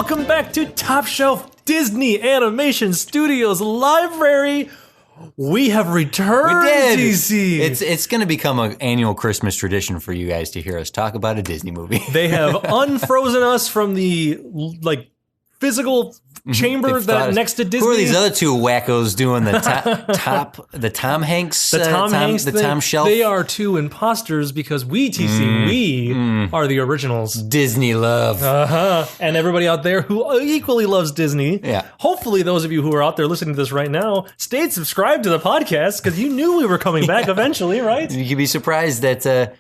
welcome back to Top Shelf Disney Animation Studios Library. We have returned, We did. DC. It's going to become an annual Christmas tradition for you guys to hear us talk about a Disney movie. They have unfrozen us from the physical chamber that next to Disney. Who are these other two wackos doing the Tom Hanks, the Tom Shelf? They are two imposters because we, TC, we are the originals. Disney love. And everybody out there who equally loves Disney. Yeah. Hopefully those of you who are out there listening to this right now stayed subscribed to the podcast because you knew we were coming back eventually, right? You could be surprised that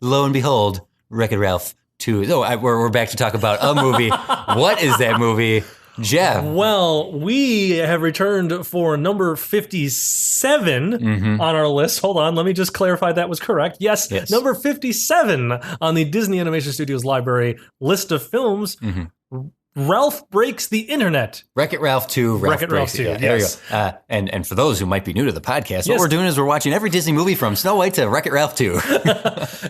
lo and behold, Wreck-It Ralph 2. Oh, we're back to talk about a movie. What is that movie? Jeff. Well, we have returned for number 57 on our list. Hold on, let me just clarify that was correct. Yes, number 57 on the Disney Animation Studios Library list of films. Ralph Breaks the Internet. Wreck-It Ralph 2. Wreck-It Ralph 2, Yeah, there you yes. go. And for those who might be new to the podcast, what we're doing is we're watching every Disney movie from Snow White to Wreck-It Ralph 2.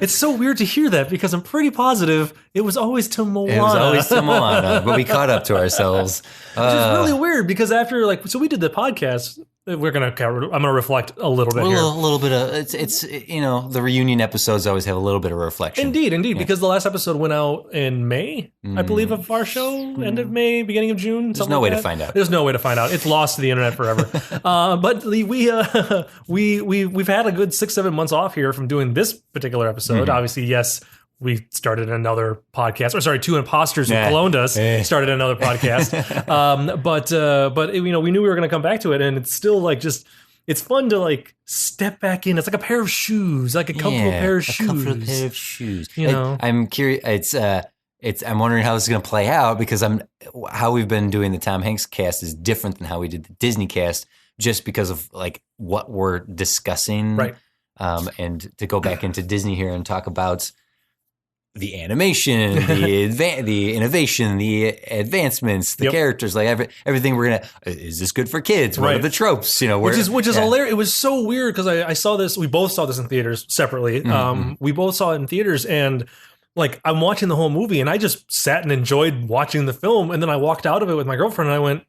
It's so weird to hear that because I'm pretty positive it was always to Moana. It was always to Moana, but we caught up to ourselves. Which is really weird because after so we did the podcast. I'm gonna reflect a little bit here. A little bit of it's the reunion episodes always have a little bit of reflection. Indeed, because the last episode went out in May, I believe, of our show, end of May, beginning of June. There's no way to find out. There's no way to find out. It's lost to the internet forever. But we've had a good 6-7 months off here from doing this particular episode. Obviously, yes. We started another podcast, two imposters who cloned us started another podcast. But we knew we were going to come back to it, and it's still it's fun to step back in. It's like a pair of shoes, like a comfortable pair of shoes. Comfortable pair of shoes. You know, I'm curious. I'm wondering how this is going to play out because how we've been doing the Tom Hanks cast is different than how we did the Disney cast, just because of what we're discussing, right? And to go back into Disney here and talk about the animation, the innovation, the advancements, the characters, everything we're gonna. Is this good for kids? What are the tropes? Which is hilarious. It was so weird because I saw this. We both saw this in theaters separately. We both saw it in theaters, and I'm watching the whole movie, and I just sat and enjoyed watching the film, and then I walked out of it with my girlfriend, and I went,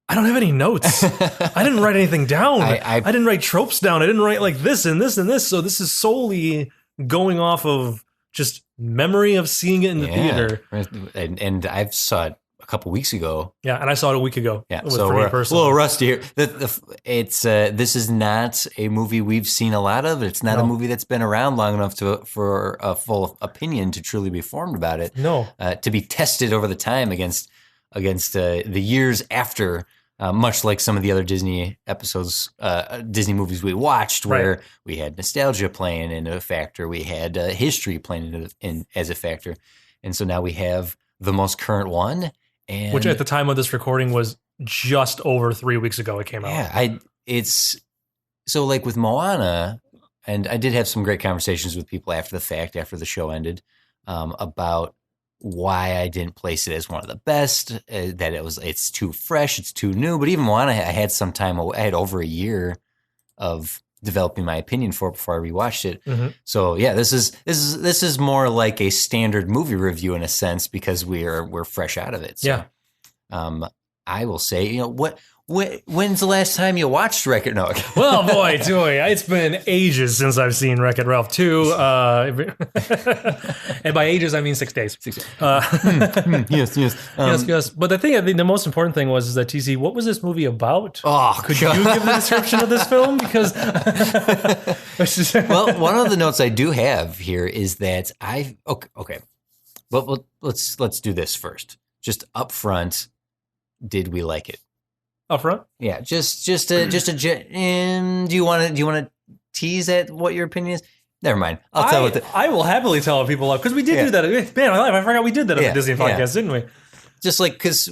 I don't have any notes. I didn't write anything down. I didn't write tropes down. I didn't write this and this and this. So this is solely going off of just memory of seeing it in the theater. And I saw it a couple weeks ago. Yeah, and I saw it a week ago. Yeah, so we're a little rusty here. This is not a movie we've seen a lot of. It's not a movie that's been around long enough for a full opinion to truly be formed about it. No. To be tested over the time against the years after. Much like some of the other Disney episodes, Disney movies we watched, where we had nostalgia playing in a factor, we had history playing in as a factor, and so now we have the most current one, which at the time of this recording was just over 3 weeks ago. It came out. Yeah, it's so with Moana, and I did have some great conversations with people after the fact, after the show ended, about why I didn't place it as one of the best, that it's too fresh, it's too new. But even Moana, I had some time, I had over a year of developing my opinion for it before I rewatched it. So yeah, this is more like a standard movie review in a sense because we're fresh out of it. So, I will say, when's the last time you watched Wreck-It? No. Well, boy, it's been ages since I've seen Wreck-It Ralph 2. And by ages, I mean 6 days. 6 days. Yes. But I think the most important thing was that, TC, what was this movie about? Oh, could you give the description of this film? Because well, one of the notes I do have here is that okay. Well, let's do this first. Just up front, did we like it? Up front? Yeah, do you want to tease at what your opinion is? Never mind. I'll tell you. I will happily tell people because we did do that. Man, I forgot we did that on the Disney podcast, didn't we? Just because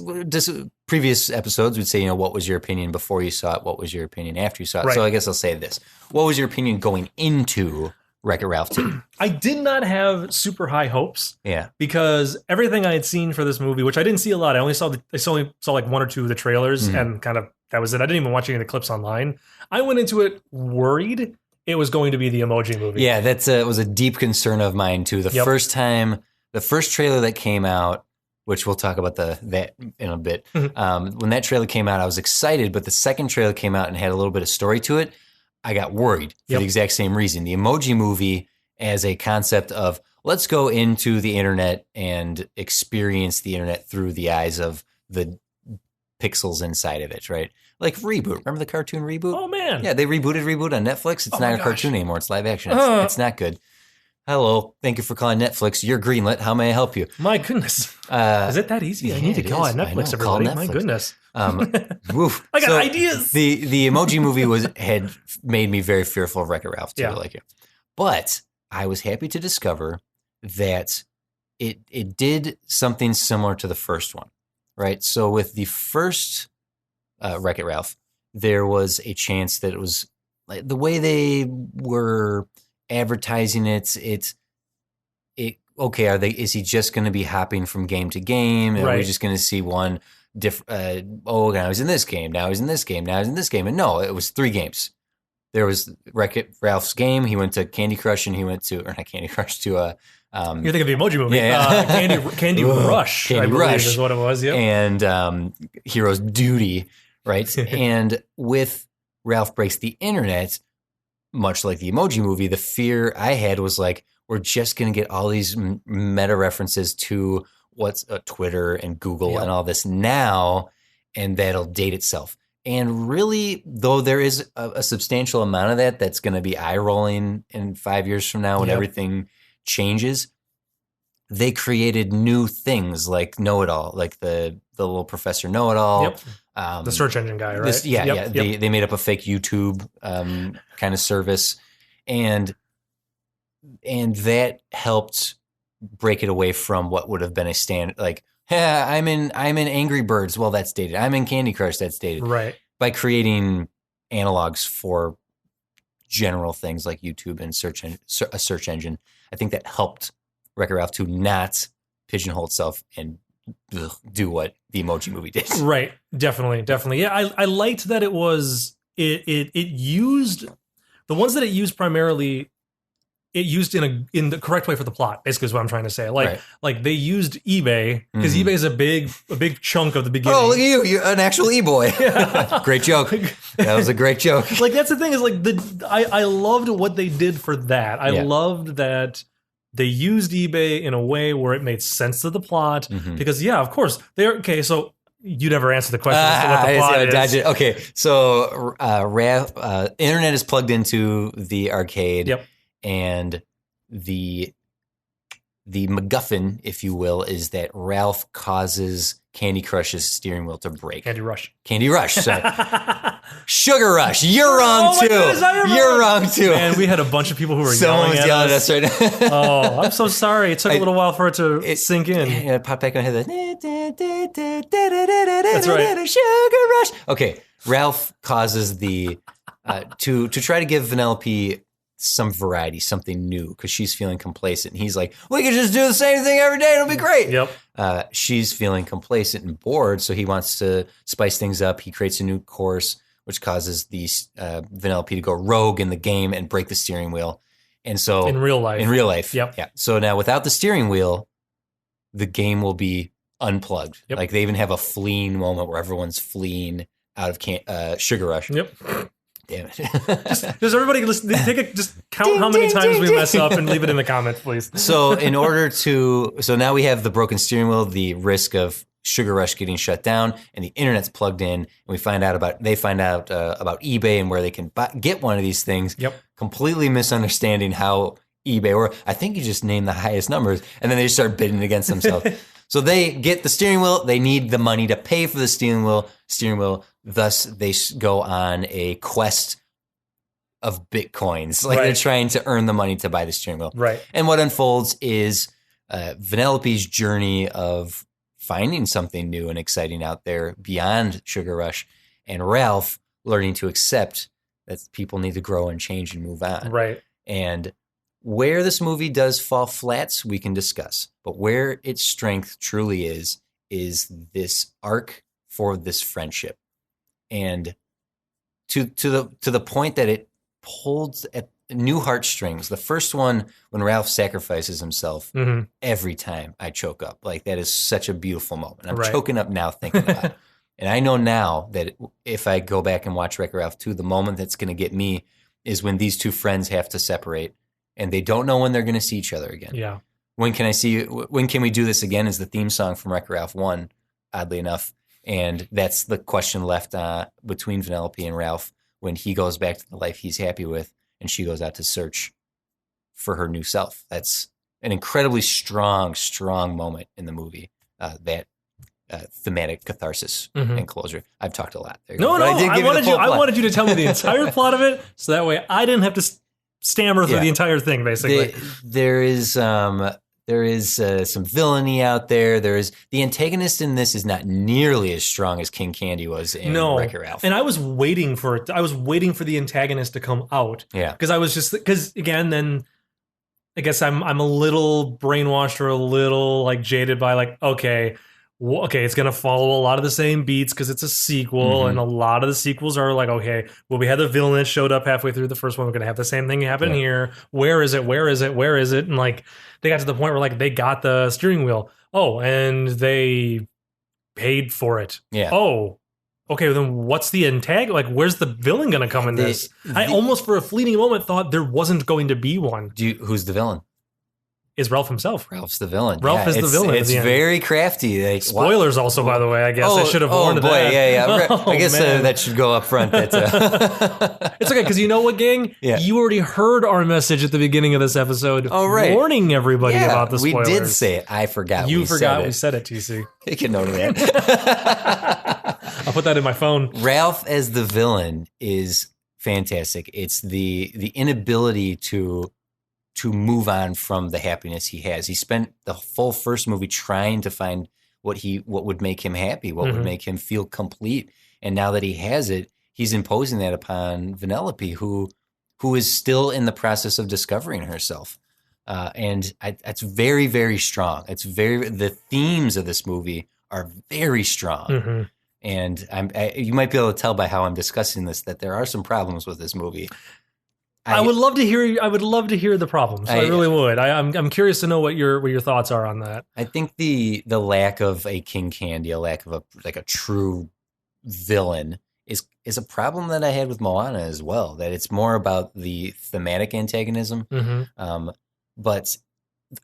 previous episodes would say, what was your opinion before you saw it? What was your opinion after you saw it? Right. So I guess I'll say this. What was your opinion going into Wreck-It Ralph 2? I did not have super high hopes. Yeah. Because everything I had seen for this movie, which I didn't see a lot, I only saw one or two of the trailers and kind of that was it. I didn't even watch any of the clips online. I went into it worried it was going to be the Emoji Movie. Yeah, that was a deep concern of mine too. The first trailer that came out, which we'll talk about that in a bit. When that trailer came out, I was excited, but the second trailer came out and had a little bit of story to it. I got worried for the exact same reason. The Emoji Movie as a concept of let's go into the internet and experience the internet through the eyes of the pixels inside of it, right? Like Reboot. Remember the cartoon Reboot? Oh, man. Yeah, they rebooted Reboot on Netflix. It's not a cartoon anymore. It's live action. It's not good. Hello. Thank you for calling Netflix. You're greenlit. How may I help you? My goodness. Is it that easy? I need to call it Netflix, everybody. My goodness. I got ideas. The Emoji Movie had made me very fearful of Wreck-It Ralph, too. Yeah. But I was happy to discover that it did something similar to the first one, right? So with the first Wreck-It Ralph, there was a chance that it was like the way they were advertising it. Is he just going to be hopping from game to game? And are we just going to see one different? Now he's in this game. Now he's in this game. Now he's in this game. And no, it was 3 games. There was Wreck-It Ralph's game. He went to Candy Crush, and he went to, or not Candy Crush, to You're thinking of the Emoji Movie. Yeah. Candy Rush, Candy I believe Rush is what it was. Yep. And Hero's Duty, right? And with Ralph Breaks the Internet, much like the Emoji Movie, the fear I had was like, we're just going to get all these meta references to what's Twitter and Google and all this now, and that'll date itself. And really, though there is a substantial amount of that's going to be eye-rolling in 5 years from now when everything changes, they created new things like Know-It-All, like the little Professor Know-It-All. Yep. The search engine guy, right? They made up a fake YouTube kind of service. And that helped break it away from what would have been a standard, like, I'm in Angry Birds. Well, that's dated. I'm in Candy Crush. That's dated. Right. By creating analogs for general things like YouTube and a search engine, I think that helped Wreck-It Ralph to not pigeonhole itself and do what the Emoji Movie did. Right. Definitely. Yeah, I liked that it used the ones that it used primarily. It used in the correct way for the plot, basically is what I'm trying to say. Like they used eBay because eBay is a big chunk of the beginning. Oh, look at you're an actual e-boy. Great joke. That was a great joke. Like that's the thing is like I loved what they did for that. I loved that they used eBay in a way where it made sense to the plot because of course they're okay. So you never answered the question as to what the plot is. Okay, so internet is plugged into the arcade. Yep. And the MacGuffin, if you will, is that Ralph causes Candy Crush's steering wheel to break. Candy Rush. Sorry. Sugar Rush. You're wrong too. You're wrong too. Man, we had a bunch of people who were yelling at us right now. Oh, I'm so sorry. It took a little while for it to sink in. Yeah, it popped back in my head. That's right. Sugar Rush. Okay, Ralph causes the to try to give Vanellope some variety, something new, because she's feeling complacent. And he's like, we can just do the same thing every day. It'll be great. Yep. She's feeling complacent and bored, so he wants to spice things up. He creates a new course, which causes the Vanellope to go rogue in the game and break the steering wheel. And so in real life. Yep. Yeah. So now without the steering wheel, the game will be unplugged. Yep. Like they even have a fleeing moment where everyone's fleeing out of Sugar Rush. Yep. Damn it. Does everybody listen? Just count how many times we mess up and leave it in the comments, please. So now we have the broken steering wheel, the risk of Sugar Rush getting shut down, and the internet's plugged in, and they find out about eBay and where they can get one of these things. Yep. Completely misunderstanding how eBay works. I think you just name the highest numbers, and then they just start bidding against themselves. So they get the steering wheel. They need the money to pay for the steering wheel. Thus, they go on a quest of bitcoins. Like they're trying to earn the money to buy the steering wheel. Right. And what unfolds is Vanellope's journey of finding something new and exciting out there beyond Sugar Rush, and Ralph learning to accept that people need to grow and change and move on. Right. And where this movie does fall flats, we can discuss. But where its strength truly is this arc for this friendship. And to the point that it holds at new heartstrings. The first one, when Ralph sacrifices himself, Mm-hmm. every time I choke up. Like, that is such a beautiful moment. I'm Right. choking up now thinking about it. And I know now that if I go back and watch Wreck-It Ralph 2, the moment that's going to get me is when these two friends have to separate and they don't know when they're going to see each other again. Yeah. When can we do this again is the theme song from Wreck-It Ralph 1, oddly enough. And that's the question left between Vanellope and Ralph when he goes back to the life he's happy with and she goes out to search for her new self. That's an incredibly strong moment in the movie, that thematic catharsis and closure. I've talked a lot there. No, I wanted you to tell me the entire plot of it, so that way I didn't have to stammer through the entire thing. Basically, there is some villainy out there. There is the antagonist in this is not nearly as strong as King Candy was in Wreck-It Ralph. And I was waiting for it. I was waiting for the antagonist to come out. Yeah, because again, then I guess I'm a little brainwashed or a little like jaded by like okay, it's going to follow a lot of the same beats because it's a sequel, and a lot of the sequels are like, okay, well, we had the villain that showed up halfway through the first one. We're going to have the same thing happen here. Where is it? Where is it? Where is it? And like, they got to the point where like they got the steering wheel. Oh, and they paid for it. Yeah. Oh, okay, well, then what's the antagonist? Like, where's the villain going to come in this? I almost for a fleeting moment thought there wasn't going to be one. Who's the villain? Is Ralph himself. Ralph's the villain. Ralph is the villain. It's very crafty. Like, spoilers also, by the way, I guess. I should have warned that. Yeah. I guess that should go up front. It's okay, because you know what, gang? Yeah. You already heard our message at the beginning of this episode warning everybody about the spoilers. We did say it. I forgot. You forgot we said it, TC. Take a note of that. I'll put that in my phone. Ralph as the villain is fantastic. It's the inability to move on from the happiness he has. He spent the full first movie trying to find what would make him happy, what would make him feel complete. And now that he has it, he's imposing that upon Vanellope, who is still in the process of discovering herself. And it's very, very strong. The themes of this movie are very strong. And you might be able to tell by how I'm discussing this that there are some problems with this movie. I would love to hear. I would love to hear the problems. I really would. I'm curious to know what your thoughts are on that. I think the lack of a King Candy, a lack of a true villain, is a problem that I had with Moana as well. That it's more about the thematic antagonism. But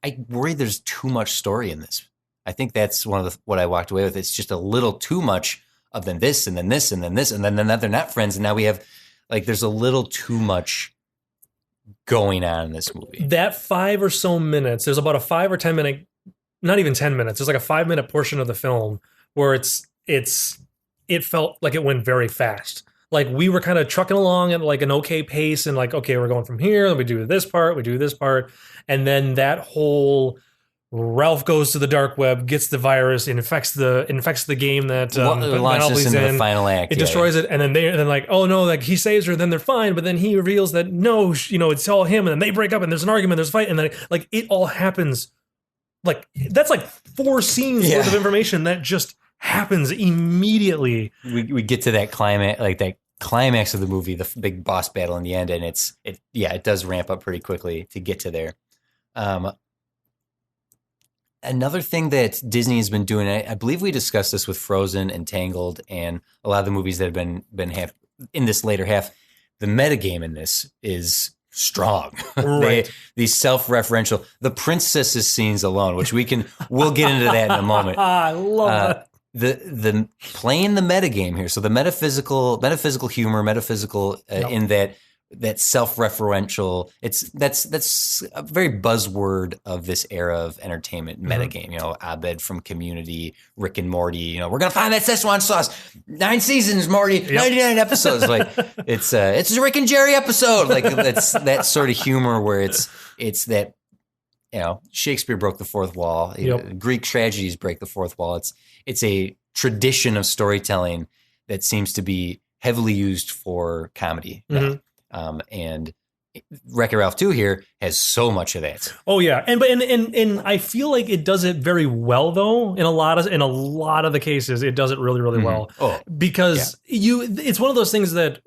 I worry there's too much story in this. I think that's what I walked away with. It's just a little too much of then this and then this and then this and then they're not friends, and now we have there's a little too much going on in this movie. That 5 or so minutes, there's about a 5 or 10 minute, not even 10 minutes, there's like a 5-minute portion of the film where it felt like it went very fast. Like we were kind of trucking along at like an okay pace and like, okay, we're going from here, then we do this part. And then that whole Ralph goes to the dark web, gets the virus, and infects the game that launches into the final act. It destroys it, and then like, oh no, like he saves her, then they're fine. But then he reveals that no, it's all him, and then they break up, and there's an argument, there's a fight, and then like it all happens. Like that's like 4 scenes worth of information that just happens immediately. We get to that climax of the movie, the big boss battle in the end, and it does ramp up pretty quickly to get to there. Another thing that Disney has been doing, I believe we discussed this with Frozen and Tangled and a lot of the movies that have been in this later half. The metagame in this is strong. Right. These self-referential, the princesses scenes alone, which we'll get into that in a moment. I love that. The playing the metagame here. So the metaphysical humor, in that self-referential, that's a very buzzword of this era of entertainment, metagame. Abed from Community, Rick and Morty. We're gonna find that Szechuan sauce. 9 seasons, Morty. 99 episodes. Like it's a Rick and Jerry episode. Like that's that sort of humor where it's that Shakespeare broke the fourth wall. Greek tragedies break the fourth wall. It's a tradition of storytelling that seems to be heavily used for comedy now. And Wreck-It Ralph 2 here has so much of that. Oh yeah, and I feel like it does it very well though. In a lot of the cases, it does it really, really well. Oh, because it's one of those things that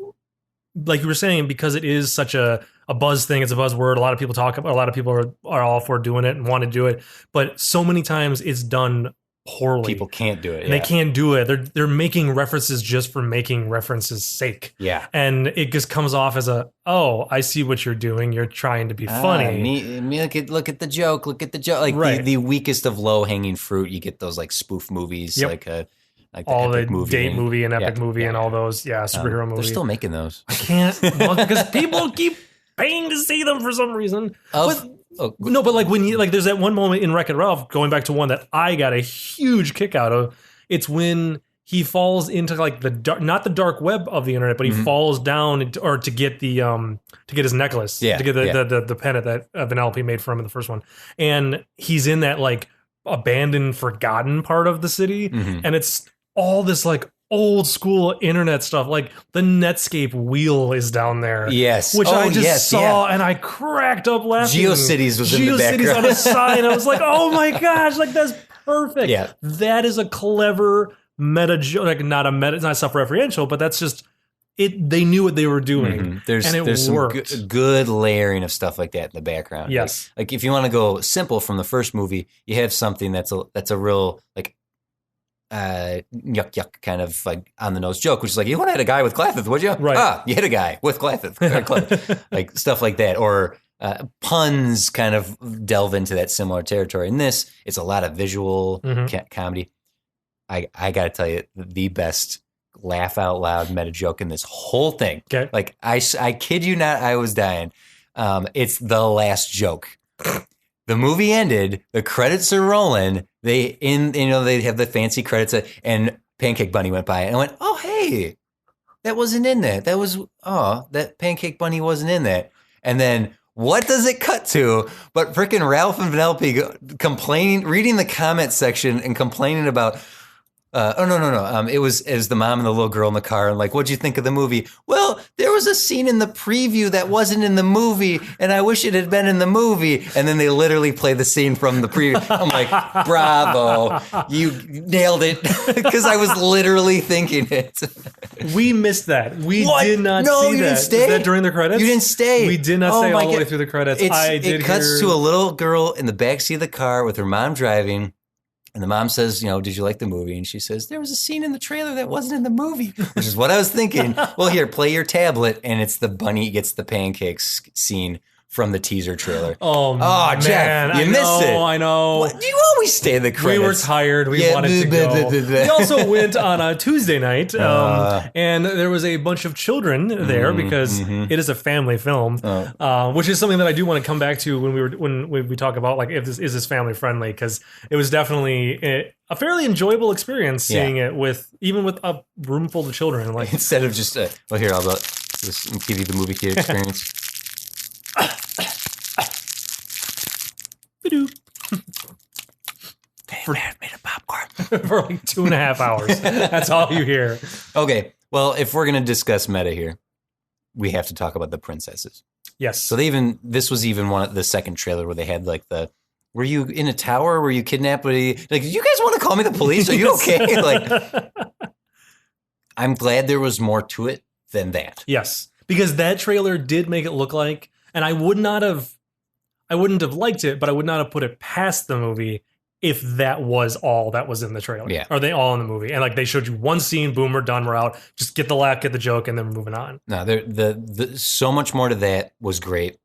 like you were saying, because it is such a buzz thing, it's a buzzword. A lot of people talk about. A lot of people are all for doing it and want to do it, but so many times it's done poorly. People can't do it. And they can't do it. They're making references just for making references' sake. Yeah. And it just comes off as I see what you're doing. You're trying to be funny. Look at the joke. Look at the joke. Like the weakest of low hanging fruit. You get those like spoof movies, like the all the Epic movie date movie and Epic movie and all those. Superhero movies. They're still making those. I can't because people keep paying to see them for some reason. No, but like when you there's that one moment in Wreck-It Ralph, going back to one that I got a huge kick out of. It's when he falls into like not the dark web of the internet, but he falls down to get the to get his necklace, to get the pennant that Vanellope made for him in the first one, and he's in that like abandoned, forgotten part of the city, and it's all this like old school internet stuff, like the Netscape wheel is down there. Yes. Which I just saw and I cracked up laughing. GeoCities was in the background. GeoCities on a sign. I was like, oh my gosh, like that's perfect. Yeah. That is a clever meta joke. Like not a meta, it's not self-referential, but that's just it. They knew what they were doing. There's some good layering of stuff like that in the background. Yes. Like if you want to go simple from the first movie, you have something that's a real like yuck kind of like on the nose joke, which is like, you would have had a guy with glasses, would you? Right. You hit a guy with glasses. Like stuff like that. Or puns kind of delve into that similar territory. In this, it's a lot of visual comedy. I got to tell you, the best laugh out loud meta joke in this whole thing. Okay. Like I kid you not, I was dying. It's the last joke. The movie ended. The credits are rolling. They have the fancy credits, and Pancake Bunny went by, and I went, "Oh, hey, that wasn't in that. That Pancake Bunny wasn't in that." And then what does it cut to? But freaking Ralph and Vanellope reading the comment section and complaining about. No. It was the mom and the little girl in the car, and like, what'd you think of the movie? Well, there was a scene in the preview that wasn't in the movie, and I wish it had been in the movie. And then they literally play the scene from the preview. I'm like, bravo, you nailed it, because I was literally thinking it. We missed that. We did not see that. You didn't stay? Is that during the credits? You didn't stay. We did not stay all the way through the credits. It cuts to a little girl in the backseat of the car with her mom driving. And the mom says, did you like the movie? And she says, there was a scene in the trailer that wasn't in the movie, which is what I was thinking. Well, here, play your tablet. And it's the bunny gets the pancakes scene from the teaser trailer. Oh man, Jeff, you missed it. I know. What, you always stay in the credits. We were tired. We wanted to go. We also went on a Tuesday night, and there was a bunch of children there because it is a family film, which is something that I do want to come back to when we talk about like if this is family friendly, because it was definitely a fairly enjoyable experience seeing it even with a room full of children. Like instead of just here I'll just give you the movie theater experience. Dad made a popcorn for like 2.5 hours. That's all you hear. Okay, well, if we're going to discuss meta here, we have to talk about the princesses. Yes. So this was even one of the second trailer where they had like were you in a tower? Were you kidnapped? Like, you guys want to call me the police? Are you okay? Like, I'm glad there was more to it than that. Yes, because that trailer did make it look like, and I wouldn't have liked it, but I would not have put it past the movie if that was all that was in the trailer. Yeah. Are they all in the movie? And like they showed you one scene, boom, we're done, we're out. Just get the laugh, get the joke, and then we're moving on. No, the so much more to that was great.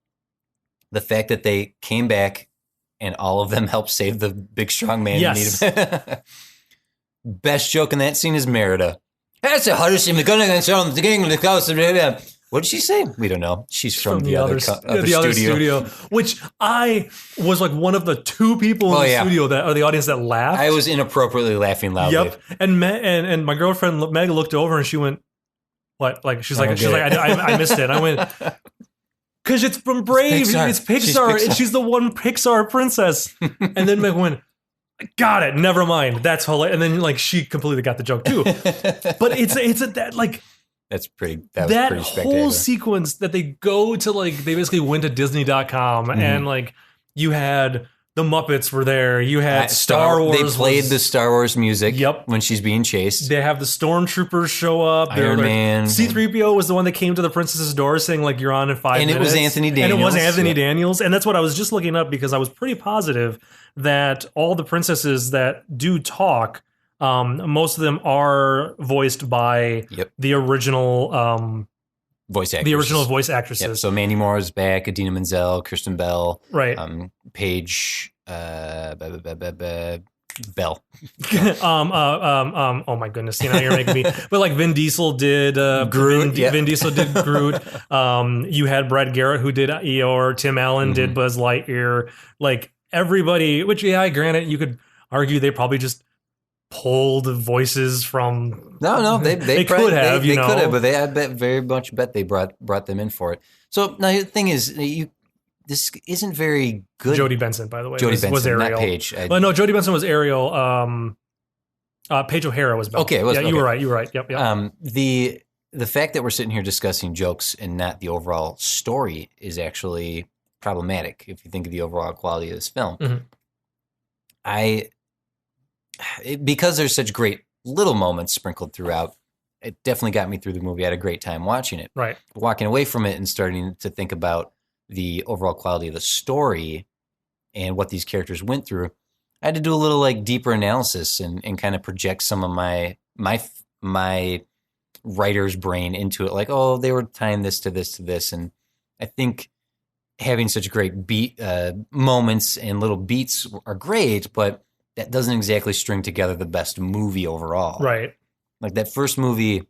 The fact that they came back and all of them helped save the big strong man. Yes. Best joke in that scene is Merida. That's the hardest thing we're going to get. What did she say? We don't know. She's from the other studio. Which I was like one of the two people in the studio or the audience that laughed. I was inappropriately laughing loudly. Yep. And my girlfriend Meg looked over and she went, "What?" Like she's like I missed it. I went, because it's from Brave. It's Pixar. And she's the one Pixar princess. And then Meg went, "Got it. Never mind. That's hilarious." And then like she completely got the joke too. But it's that like. That was pretty spectacular. Whole sequence that they go to, like, they basically went to Disney.com and, like, you had The Muppets were there. You had Star Wars. They played the Star Wars music. Yep. When she's being chased. They have the stormtroopers show up. Iron Man. C-3PO was the one that came to the princess's door saying, like, you're on in 5 minutes. And it was Anthony Daniels. And it was Anthony Daniels. And that's what I was just looking up because I was pretty positive that all the princesses that do talk, most of them are voiced by the original voice actors. The original voice actresses. Yep. So Mandy Moore is back, Idina Menzel, Kristen Bell, right? Paige, Bell. Oh my goodness, you know you're making me. But like Vin Diesel did Groot. Vin Diesel did Groot. You had Brad Garrett who did Eeyore. Tim Allen did Buzz Lightyear. Like everybody, which granted you could argue they probably just pulled voices from. No, they probably, could have. They could have, but I very much bet they brought them in for it. So now the thing is, this isn't very good. Jodie Benson, by the way, was Ariel. Not Paige. Well, no, Jodie Benson was Ariel. Paige O'Hara was Belle. Okay, you were right. You were right. Yep. The fact that we're sitting here discussing jokes and not the overall story is actually problematic if you think of the overall quality of this film. Because there's such great little moments sprinkled throughout, it definitely got me through the movie. I had a great time watching it. Right. Walking away from it and starting to think about the overall quality of the story and what these characters went through, I had to do a little like deeper analysis and kind of project some of my writer's brain into it. Like, oh, they were tying this to this to this. And I think having such great beat moments and little beats are great, but that doesn't exactly string together the best movie overall. Right. Like that first movie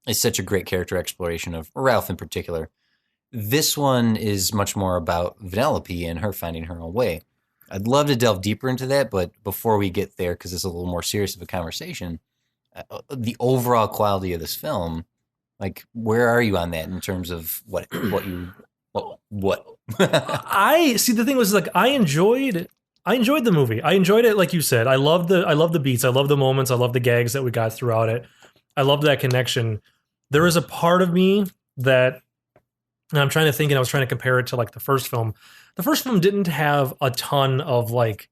is such a great character exploration of Ralph in particular. This one is much more about Vanellope and her finding her own way. I'd love to delve deeper into that, but before we get there, because it's a little more serious of a conversation, the overall quality of this film, like where are you on that in terms of what? I see. The thing was like I enjoyed the movie. I enjoyed it, like you said. I love the beats. I love the moments. I love the gags that we got throughout it. I love that connection. There is a part of me that, and I'm trying to think, and I was trying to compare it to like the first film. The first film didn't have a ton of like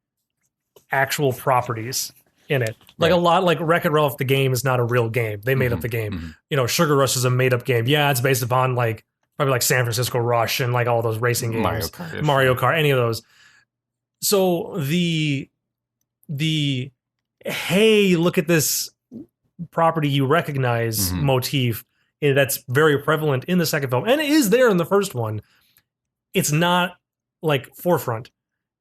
actual properties in it. Like a lot, like Wreck-It Ralph, the game is not a real game. They made up the game. You know, Sugar Rush is a made up game. Yeah, it's based upon like probably like San Francisco Rush and like all those racing games. Mario Kart, any of those. So the hey, look at this property you recognize motif that's very prevalent in the second film, and it is there in the first one. It's not like forefront.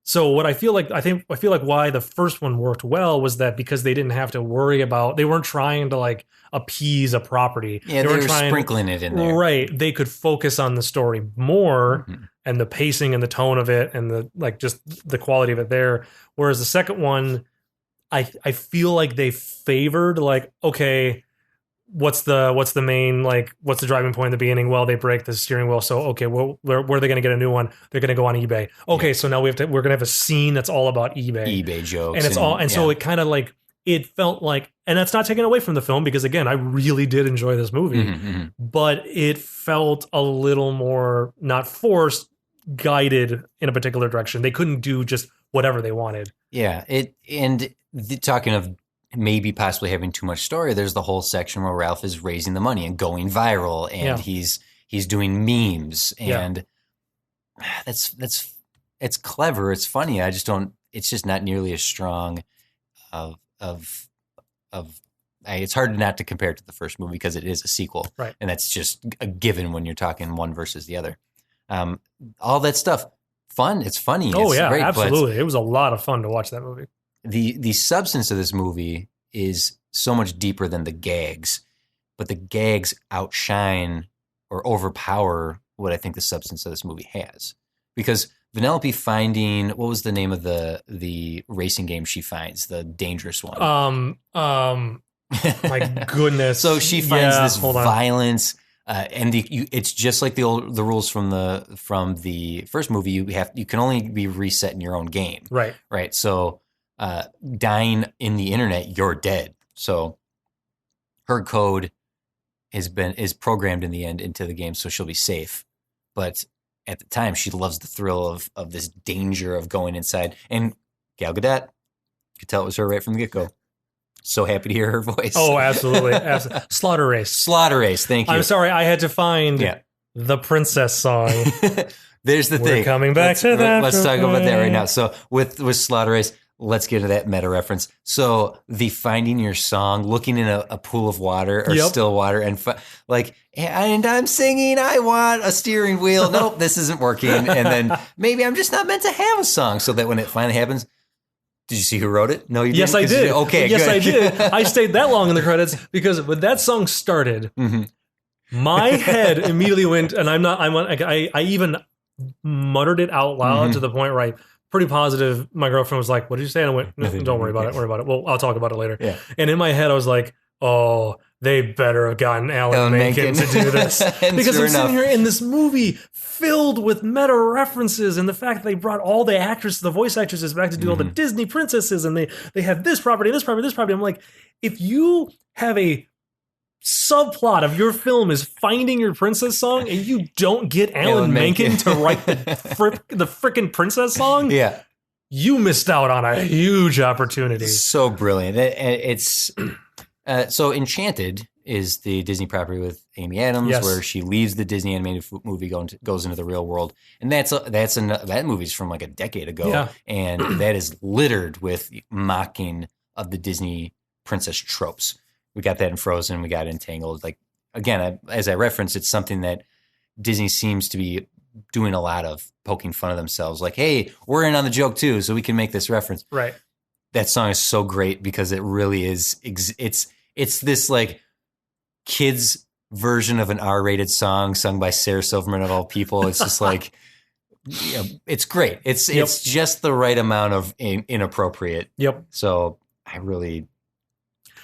So what I feel like why the first one worked well was that because they didn't have to worry about, they weren't trying to like appease a property. Yeah, they were sprinkling it in there. Right. They could focus on the story more and the pacing and the tone of it and the like just the quality of it there. Whereas the second one, I feel like they favored like, okay, what's the main, like, what's the driving point in the beginning? Well, they break the steering wheel. So, okay, well, where are they going to get a new one? They're going to go on eBay. Okay. So now we're going to have a scene that's all about eBay jokes. And it's all, and so it kind of like, it felt like, and that's not taken away from the film because again, I really did enjoy this movie, but it felt a little more not forced, guided in a particular direction. They couldn't do just whatever they wanted. Yeah. Talking of maybe possibly having too much story, there's the whole section where Ralph is raising the money and going viral and he's doing memes and it's clever. It's funny. It's just not nearly as strong it's hard not to compare it to the first movie because it is a sequel. Right. And that's just a given when you're talking one versus the other. All that stuff, fun. It's funny. Oh, it's yeah, great, absolutely. It was a lot of fun to watch that movie. The substance of this movie is so much deeper than the gags, but the gags outshine or overpower what I think the substance of this movie has. Because Vanellope finding, what was the name of the racing game she finds, the dangerous one? My goodness. So she finds this violence, and it's just like the rules from the first movie. You can only be reset in your own game, right. So dying in the internet, you're dead. So her code is programmed in the end into the game, so she'll be safe. But at the time, she loves the thrill of this danger of going inside. And Gal Gadot, you could tell it was her right from the get-go. So happy to hear her voice. Oh, absolutely. Absolutely. Slaughter Race. Slaughter Race, thank you. I'm sorry, I had to find the princess song. There's the thing. We're coming back to that. Let's talk about that right now. So with Slaughter Race, let's get into that meta reference. So the finding your song, looking in a pool of water or still water, and and I'm singing, I want a steering wheel. Nope, this isn't working. And then maybe I'm just not meant to have a song. So that when it finally happens, did you see who wrote it? No, you didn't? Yes, I did. Okay, yes, good. I did. I stayed that long in the credits because when that song started, my head immediately went, and I even muttered it out loud to the point where I pretty positive my girlfriend was like, what did you say? And I went, no, don't worry about it. Well, I'll talk about it later. Yeah. And in my head, I was like, oh, they better have gotten Alan Menken to do this. Because I'm sitting here in this movie filled with meta references, and the fact that they brought all the actors, the voice actresses back to do all the Disney princesses, and they have this property, this property, this property. I'm like, if you have a subplot of your film is finding your princess song and you don't get Alan Menken to write the frickin' princess song, you missed out on a huge opportunity. So brilliant. It's so Enchanted is the Disney property with Amy Adams, where she leaves the Disney animated movie, goes into the real world, and that movie's from like a decade ago, and that is littered with mocking of the Disney princess tropes. We got that in Frozen. We got Entangled. Like, again, as I referenced, it's something that Disney seems to be doing a lot of, poking fun of themselves. Like, hey, we're in on the joke too, so we can make this reference. Right. That song is so great because it really is. It's this like kids version of an R-rated song sung by Sarah Silverman of all people. It's just like, it's great. It's just the right amount of inappropriate. Yep. So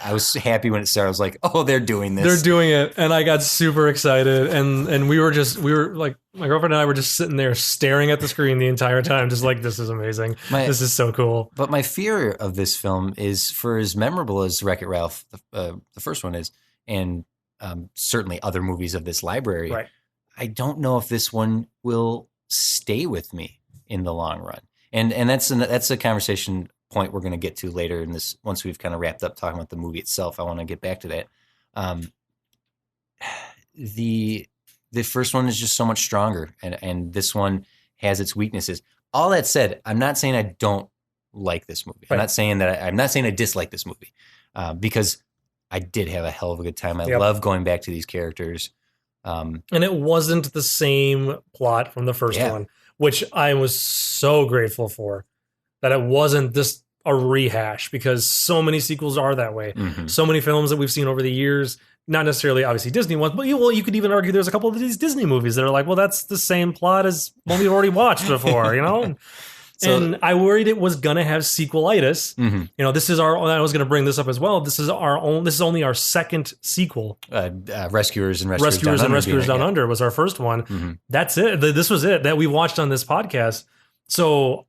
I was happy when it started. I was like, oh, they're doing this. They're doing it. And I got super excited. And we were like, my girlfriend and I were just sitting there staring at the screen the entire time, just like, this is amazing. This is so cool. But my fear of this film is, for as memorable as Wreck-It Ralph, the first one is, and certainly other movies of this library, I don't know if this one will stay with me in the long run. And that's a conversation point we're going to get to later in this, once we've kind of wrapped up talking about the movie itself. I want to get back to that. The first one is just so much stronger, and this one has its weaknesses. All that said, I'm not saying I don't like this movie. I'm not saying I dislike this movie, because I did have a hell of a good time. I love going back to these characters. And it wasn't the same plot from the first one, which I was so grateful for. That it wasn't just a rehash, because so many sequels are that way. So many films that we've seen over the years, not necessarily obviously Disney ones, but you could even argue there's a couple of these Disney movies that are like, well, that's the same plot as one we've already watched before, you know? And I worried it was going to have sequelitis. This is I was going to bring this up as well. This is only our second sequel. Rescuers and Rescuers Down Under was our first one. That's it. This was it that we watched on this podcast. So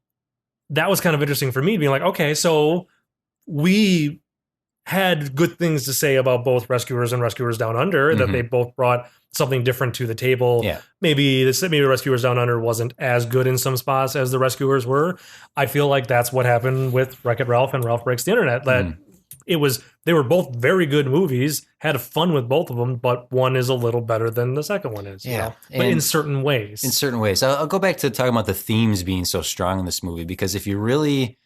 that was kind of interesting for me, being like, okay, so we had good things to say about both Rescuers and Rescuers Down Under, that they both brought something different to the table. Maybe Rescuers Down Under wasn't as good in some spots as the Rescuers were. I feel like that's what happened with Wreck-It Ralph and Ralph Breaks the Internet. That they were both very good movies, had fun with both of them, but one is a little better than the second one is. But in certain ways. I'll go back to talking about the themes being so strong in this movie, because if you really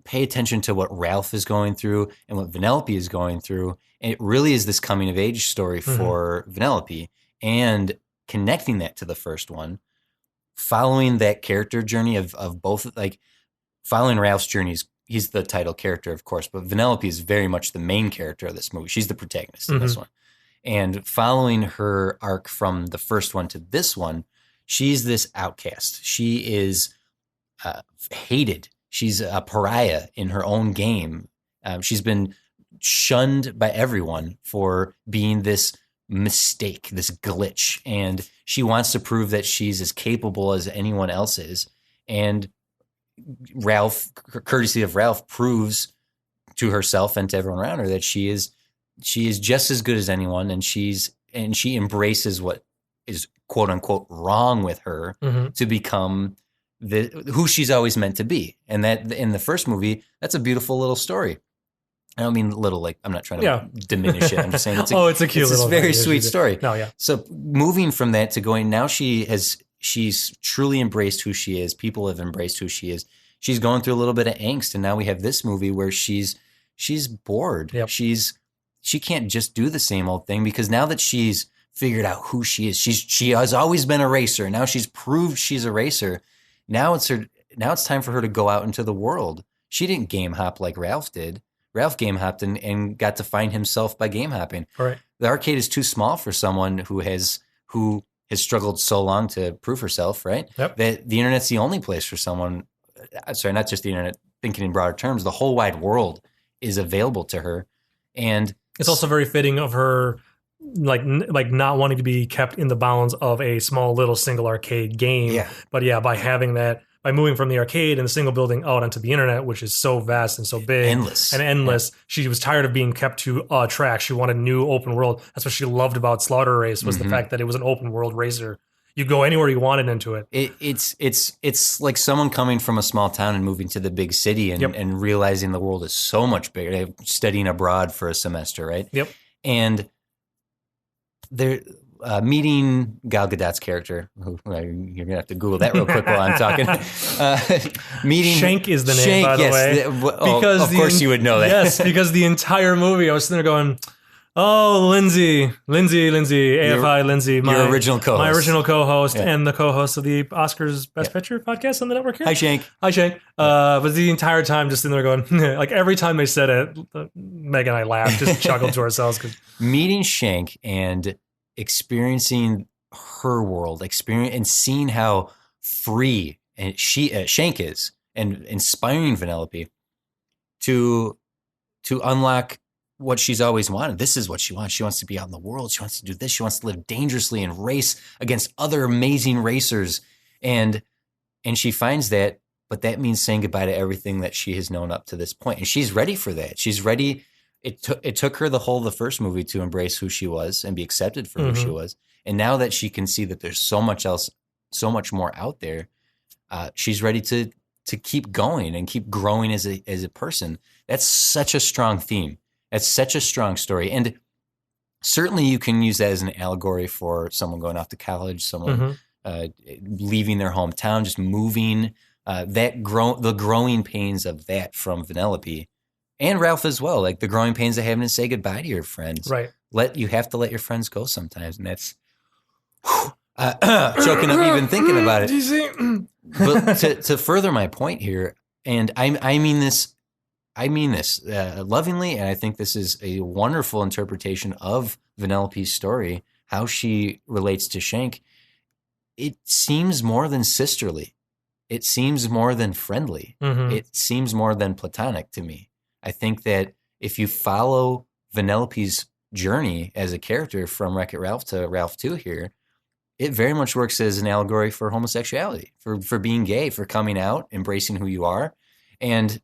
pay attention to what Ralph is going through and what Vanellope is going through, and it really is this coming of age story for Vanellope, and connecting that to the first one, following that character journey of both, like following Ralph's journey is, he's the title character, of course, but Vanellope is very much the main character of this movie. She's the protagonist in this one. And following her arc from the first one to this one, she's this outcast. She is hated. She's a pariah in her own game. She's been shunned by everyone for being this mistake, this glitch. And she wants to prove that she's as capable as anyone else is. And Ralph, courtesy of Ralph, proves to herself and to everyone around her that she is just as good as anyone, and she embraces what is quote unquote wrong with her to become who she's always meant to be. And that in the first movie, that's a beautiful little story. I don't mean little, like I'm not trying to diminish it. I'm just saying it's a cute little very sweet story. No, yeah. So moving from that to going now, she's truly embraced who she is. People have embraced who she is. She's going through a little bit of angst, and now we have this movie where she's bored. Yep. She can't just do the same old thing, because now that she's figured out who she is, she has always been a racer. Now she's proved she's a racer. Now it's time for her to go out into the world. She didn't game hop like Ralph did. Ralph game hopped and got to find himself by game hopping. Right. The arcade is too small for someone who has struggled so long to prove herself, right? Yep. That the internet's the only place for someone. Sorry, not just the internet, thinking in broader terms, the whole wide world is available to her. And it's also very fitting of her, like not wanting to be kept in the bounds of a small little single arcade game. Yeah. But yeah, by moving from the arcade and the single building out onto the internet, which is so vast and so big. Endless. Yeah. She was tired of being kept to a track. She wanted new open world. That's what she loved about Slaughter Race, was the fact that it was an open world racer. You go anywhere you wanted into it. It's like someone coming from a small town and moving to the big city and realizing the world is so much bigger. Studying abroad for a semester, right? Yep. And they're meeting Gal Gadot's character. You're going to have to Google that real quick while I'm talking. Meeting Shank is the name, by the way. Because of course you would know that. Yes, because the entire movie I was sitting there going, oh, Lindsay, AFI Lindsay, your original co-host. My original co-host and the co-host of the Oscars Best Picture podcast on the network here. Hi, Shank. But the entire time just sitting there going, like every time they said it, Meg and I laughed, just chuckled to ourselves. Meeting Shank and experiencing her world, and seeing how free and Shank is, and inspiring Vanellope to unlock what she's always wanted. This is what she wants. She wants to be out in the world. She wants to do this. She wants to live dangerously and race against other amazing racers. And she finds that, but that means saying goodbye to everything that she has known up to this point. And she's ready for that. She's ready. It took her the whole of the first movie to embrace who she was and be accepted for who she was. And now that she can see that there's so much else, so much more out there, she's ready to keep going and keep growing as a person. That's such a strong theme. That's such a strong story. And certainly you can use that as an allegory for someone going off to college, someone leaving their hometown, just moving, the growing pains of that from Vanellope. And Ralph as well, like the growing pains of having to say goodbye to your friends. Right. You have to let your friends go sometimes. And that's choking up even thinking about it. But to further my point here, and I mean this lovingly, and I think this is a wonderful interpretation of Vanellope's story, how she relates to Shank. It seems more than sisterly. It seems more than friendly. It seems more than platonic to me. I think that if you follow Vanellope's journey as a character from Wreck-It Ralph to Ralph 2 here, it very much works as an allegory for homosexuality, for being gay, for coming out, embracing who you are. And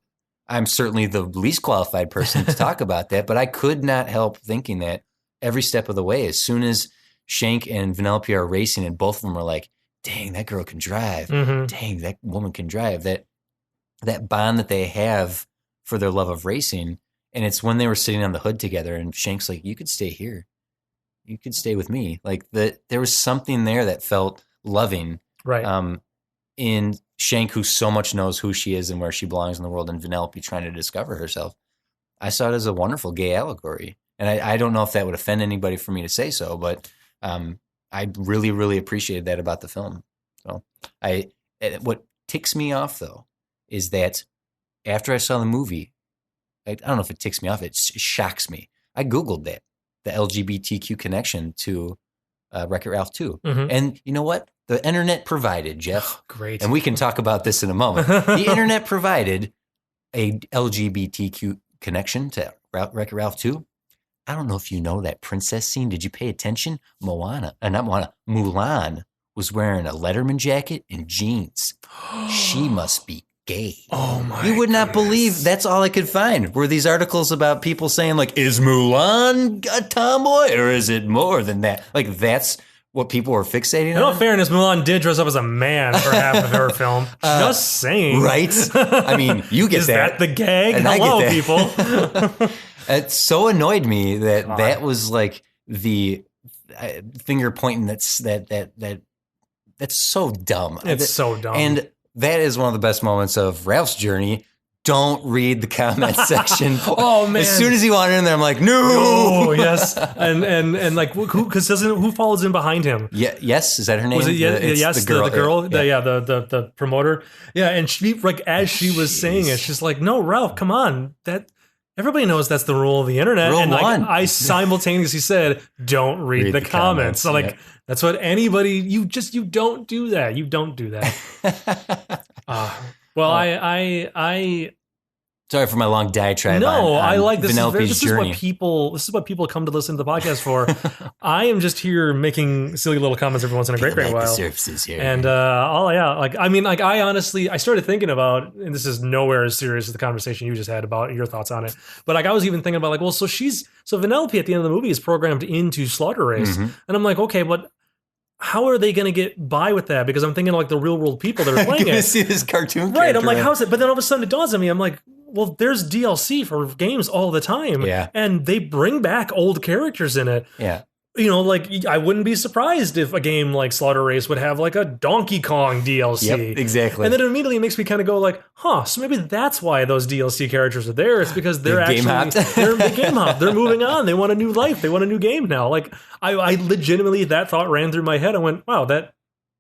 I'm certainly the least qualified person to talk about that, but I could not help thinking that every step of the way, as soon as Shank and Vanellope are racing and both of them are like, dang, that girl can drive. Dang, that woman can drive. That bond that they have for their love of racing. And it's when they were sitting on the hood together and Shank's like, you could stay here. You could stay with me. Like there was something there that felt loving. Right. In Shank, who so much knows who she is and where she belongs in the world, and Vanellope trying to discover herself. I saw it as a wonderful gay allegory. And I don't know if that would offend anybody for me to say so, but I really, really appreciated that about the film. So what ticks me off, though, is that after I saw the movie, I don't know if it ticks me off, it shocks me. I Googled that, the LGBTQ connection to Wreck-It Ralph 2. And you know what? The internet provided, Jeff. Oh, great. And we can talk about this in a moment. The internet provided a LGBTQ connection to Wreck-It Ralph 2. I don't know if you know that princess scene. Did you pay attention? Mulan was wearing a Letterman jacket and jeans. She must be gay. Oh my! You would not believe. That's all I could find were these articles about people saying like, "Is Mulan a tomboy or is it more than that?" Like that's what people were fixating In on. all fairness, Mulan did dress up as a man for half of her film. Just saying. Right? I mean, you get Is that the gag? And Hello, I get that. people. It so annoyed me that was like the finger pointing that's so dumb. It's so dumb. And that is one of the best moments of Ralph's journey. Don't read the comment section. Oh man! As soon as he wanted in there, I'm like, no. Oh yes, and like who follows in behind him? Yeah, yes, is that her name? Was it yes? The girl, the promoter. Yeah, and she like as she was saying it, she's like, no, Ralph, come on, that. Everybody knows that's the rule of the internet. Rule and like, one. I simultaneously said, don't read the comments. So like, that's what anybody, you don't do that. You don't do that. I sorry for my long diatribe. No, I like this. Vanellope's journey. This is what people come to listen to the podcast for. I am just here making silly little comments every once in a great while. The surfaces here. And I honestly, I started thinking about, and this is nowhere as serious as the conversation you just had about your thoughts on it. But like I was even thinking about like, well, so Vanellope at the end of the movie is programmed into Slaughter Race, and I'm like, okay, but how are they going to get by with that? Because I'm thinking of like the real world people that are playing it. See this cartoon, right? I'm like, how's it? But then all of a sudden it dawns on me. I'm like, well, there's DLC for games all the time, and they bring back old characters in it. Yeah, you know, like I wouldn't be surprised if a game like Slaughter Race would have like a Donkey Kong DLC. Yep, exactly. And then it immediately makes me kind of go like, huh, so maybe that's why those DLC characters are there. It's because they're actually they're game hopped. They're moving on. They want a new life. They want a new game now. Like I legitimately, that thought ran through my head. I went, wow, that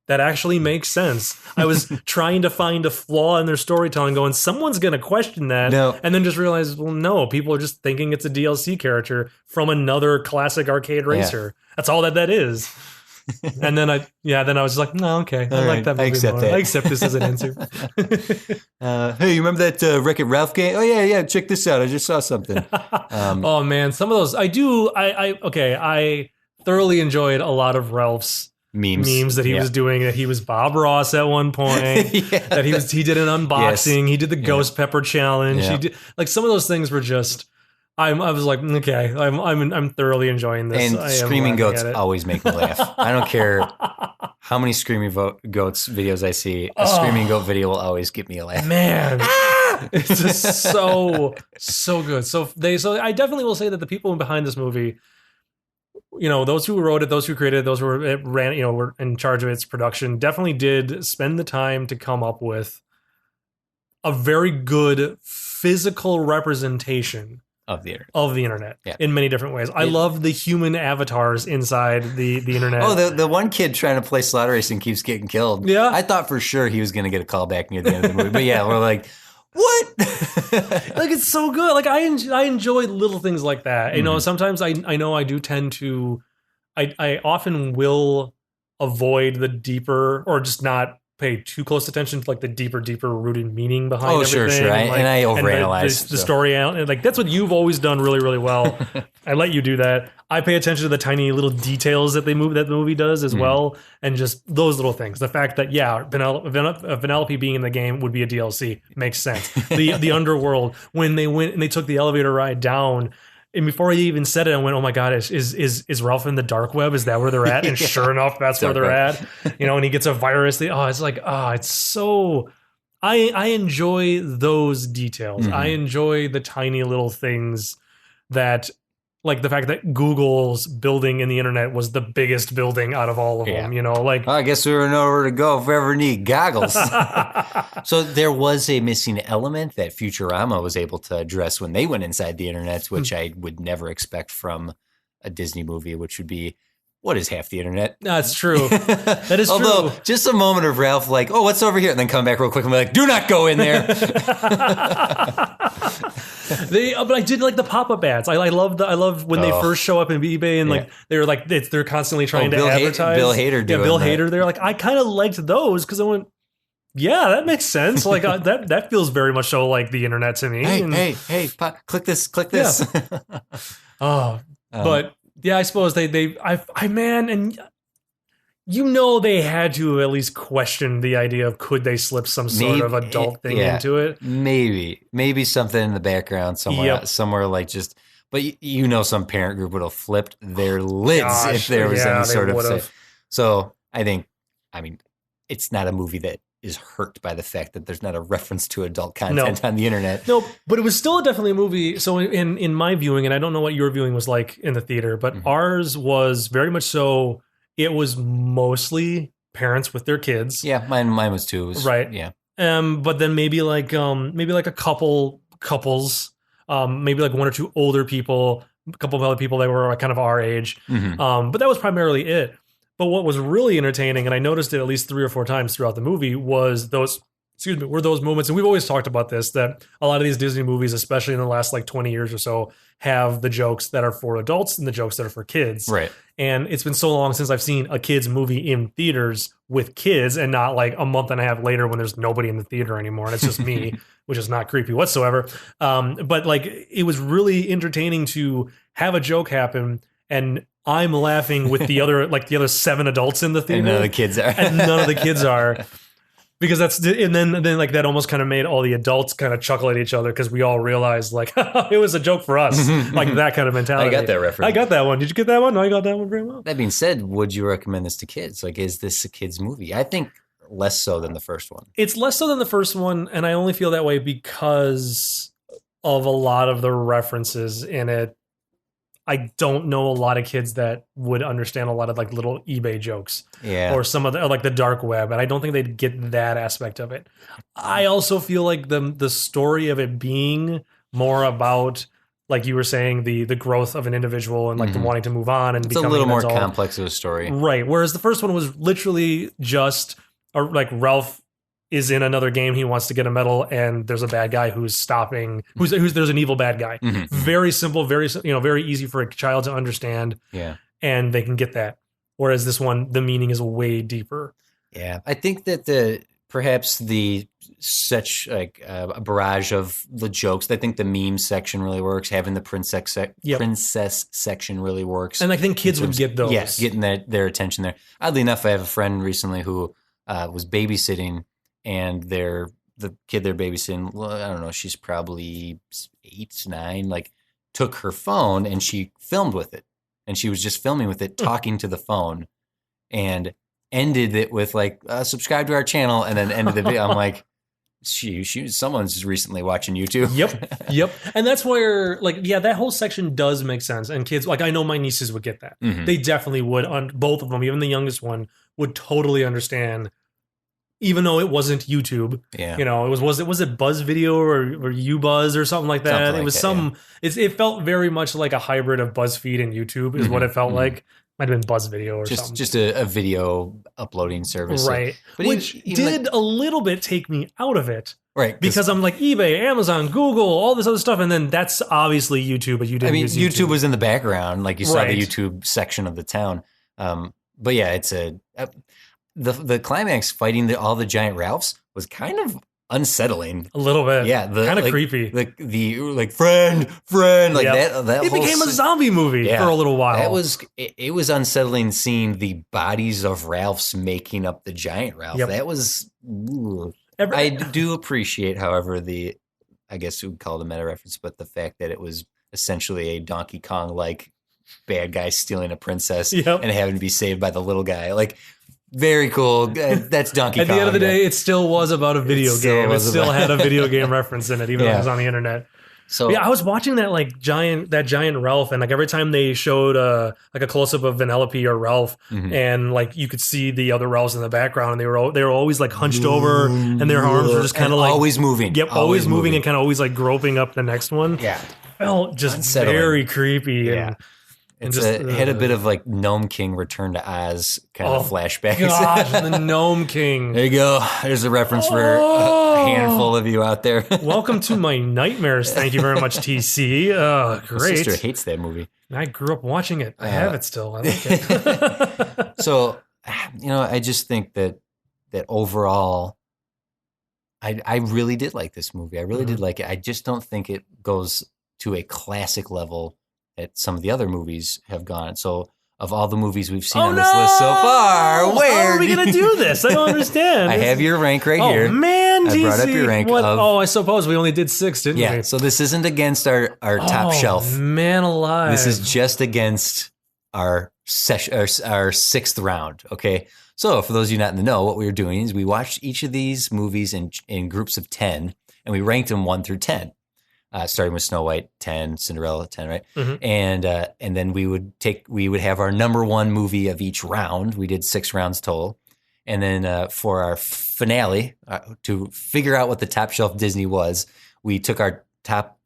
actually makes sense. I was trying to find a flaw in their storytelling, going, someone's going to question that. No. And then just realized, well, no, people are just thinking it's a DLC character from another classic arcade racer. Yeah. That's all that is. And then I was like, no, okay. I like that movie. I accept this as an answer. Hey, you remember that Wreck-It Ralph game? Oh, yeah. Check this out. I just saw something. Oh, man. Some of those, I thoroughly enjoyed a lot like memes that he was doing, that he was Bob Ross at one point, that he did an unboxing, he did the ghost pepper challenge, he did like some of those things were just I was like, okay, I'm thoroughly enjoying this. And screaming goats always make me laugh. I don't care how many screaming goats videos I see, a screaming goat video will always get me a laugh. Man. It's just so good. So I definitely will say that the people behind this movie, you know, those who wrote it, those who created it, those who were in charge of its production, definitely did spend the time to come up with a very good physical representation of the internet in many different ways. I love the human avatars inside the internet. Oh, the one kid trying to play Slaughter Racing keeps getting killed. Yeah. I thought for sure he was going to get a call back near the end of the movie. But yeah, we're like, what? Like, it's so good. Like I enjoy little things like that. You know, sometimes I know I do tend to, I often will avoid the deeper or just not pay too close attention to like the deeper rooted meaning behind everything. Sure. And I overanalyze the story out. And like, that's what you've always done really, really well. I let you do that. I pay attention to the tiny little details that the movie does as well. And just those little things. The fact that, Vanellope being in the game would be a DLC. Makes sense. The underworld, when they went and they took the elevator ride down, and before he even said it, I went, "Oh my God, is Ralph in the dark web? Is that where they're at?" And sure enough, that's where they're at. You know, and he gets a virus. It's so. I enjoy those details. I enjoy the tiny little things that, like the fact that Google's building in the internet was the biggest building out of all of them. You know, like I guess we know where to go if we ever need goggles. So there was a missing element that Futurama was able to address when they went inside the internet, which I would never expect from a Disney movie, which would be, what is half the internet? That's true. That is Although, true. Just a moment of Ralph like, oh, what's over here? And then come back real quick and be like, do not go in there. But I did like the pop-up ads. I love when they first show up in eBay and like they're constantly trying to advertise. Bill Hader doing Bill Hader. They're like, I kind of liked those because I went, yeah, that makes sense. Like that feels very much so like the internet to me. Hey, click this. Yeah. But yeah, I suppose they you know, they had to at least question the idea of could they slip some sort of adult thing into it? Maybe something in the background somewhere like just. But you know, some parent group would have flipped their lids if there was any sort of. So I mean, it's not a movie that is hurt by the fact that there's not a reference to adult content on the internet. No, but it was still definitely a movie. So in my viewing, and I don't know what your viewing was like in the theater, but ours was very much so. It was mostly parents with their kids. Yeah, mine was too. It was, right. Yeah. But then maybe like a couples, maybe like one or two older people, a couple of other people that were kind of our age. But that was primarily it. But what was really entertaining, and I noticed it at least 3 or 4 times throughout the movie, was those moments, and we've always talked about this, that a lot of these Disney movies, especially in the last like 20 years or so, have the jokes that are for adults and the jokes that are for kids. Right. And it's been so long since I've seen a kids movie in theaters with kids, and not like a month and a half later when there's nobody in the theater anymore and it's just me, which is not creepy whatsoever. But like, it was really entertaining to have a joke happen and I'm laughing with the other 7 adults in the theater. And none of the kids are. And none of the kids are. Because then like that almost kind of made all the adults kind of chuckle at each other because we all realized like it was a joke for us, like that kind of mentality. I got that reference. I got that one. Did you get that one? No, I got that one very well. That being said, would you recommend this to kids? Like, is this a kids movie? I think less so than the first one. It's less so than the first one, and I only feel that way because of a lot of the references in it. I don't know a lot of kids that would understand a lot of like little eBay jokes, or some of the like the dark web, and I don't think they'd get that aspect of it. I also feel like the story of it being more about, like you were saying, the growth of an individual and like the wanting to move on and becoming a little more adult. complex of a story, right? Whereas the first one was literally just like Ralph is in another game. He wants to get a medal, and there's a bad guy who's stopping. Who's there's an evil bad guy. Very simple, very easy for a child to understand. Yeah, and they can get that. Whereas this one, the meaning is way deeper. Yeah, I think that perhaps such like a barrage of the jokes. I think the meme section really works. Having the princess section really works, and I think kids would get those. Yeah, getting their attention there. Oddly enough, I have a friend recently who was babysitting. And the kid they're babysitting, well, I don't know, she's probably 8, 9, like took her phone and she filmed with it. And she was just filming with it, talking to the phone, and ended it with like, subscribe to our channel, and then ended the video. I'm like, someone's just recently watching YouTube. Yep. And that's where, like, yeah, that whole section does make sense. And kids, like, I know my nieces would get that. They definitely would. On both of them, even the youngest one would totally understand. Even though it wasn't YouTube, you know, was it Buzz Video or UBuzz or something like that? It was it felt very much like a hybrid of BuzzFeed and YouTube is what it felt like. Might have been Buzz Video or something. Just a video uploading service. Right. But which did a little bit take me out of it. Right. Because I'm like eBay, Amazon, Google, all this other stuff. And then that's obviously YouTube, but you didn't use YouTube. YouTube was in the background. Like you saw the YouTube section of the town. But yeah, it's the climax fighting all the giant Ralphs was kind of unsettling. A little bit. Yeah. Kind of creepy. The friend, like that it became a zombie movie for a little while. It was unsettling seeing the bodies of Ralphs making up the giant Ralph. That was, I do appreciate, however, I guess we would call it a meta reference, but the fact that it was essentially a Donkey Kong-like bad guy stealing a princess and having to be saved by the little guy. Like, very cool. That's Donkey Kong. At the end of the day, it still was about a video game. It still had a video game reference in it, even though it was on the internet. So I was watching that giant Ralph, and like every time they showed like a close up of Vanellope or Ralph, and like you could see the other Ralphs in the background, and they were always like hunched over, and their arms were just kind of like always moving. Yep, always moving and kind of always like groping up the next one. Yeah, felt just unsettling. Very creepy. Yeah. It had a bit of like Gnome King Return to Oz kind of flashbacks. Gosh, the Gnome King. There you go. There's a reference for a handful of you out there. Welcome to my nightmares. Thank you very much, TC. Great. My sister hates that movie. I grew up watching it. I have it still. I like it. So, I just think that overall, I really did like this movie. I really did like it. I just don't think it goes to a classic level that some of the other movies have gone. So of all the movies we've seen on this list so far, where are we going to do this? I don't understand. I have your rank right here. Oh, man, I brought up your rank. I suppose we only did 6, didn't we? Yeah, so this isn't against our top shelf. Man alive. This is just against our session, our sixth round. Okay. So for those of you not in the know, what we were doing is we watched each of these movies in groups of 10, and we ranked them 1 through 10. Starting with Snow White 10, Cinderella 10, right? Mm-hmm. And then we would have our number one movie of each round. We did 6 rounds total. And then for our finale, to figure out what the top shelf Disney was, we took our top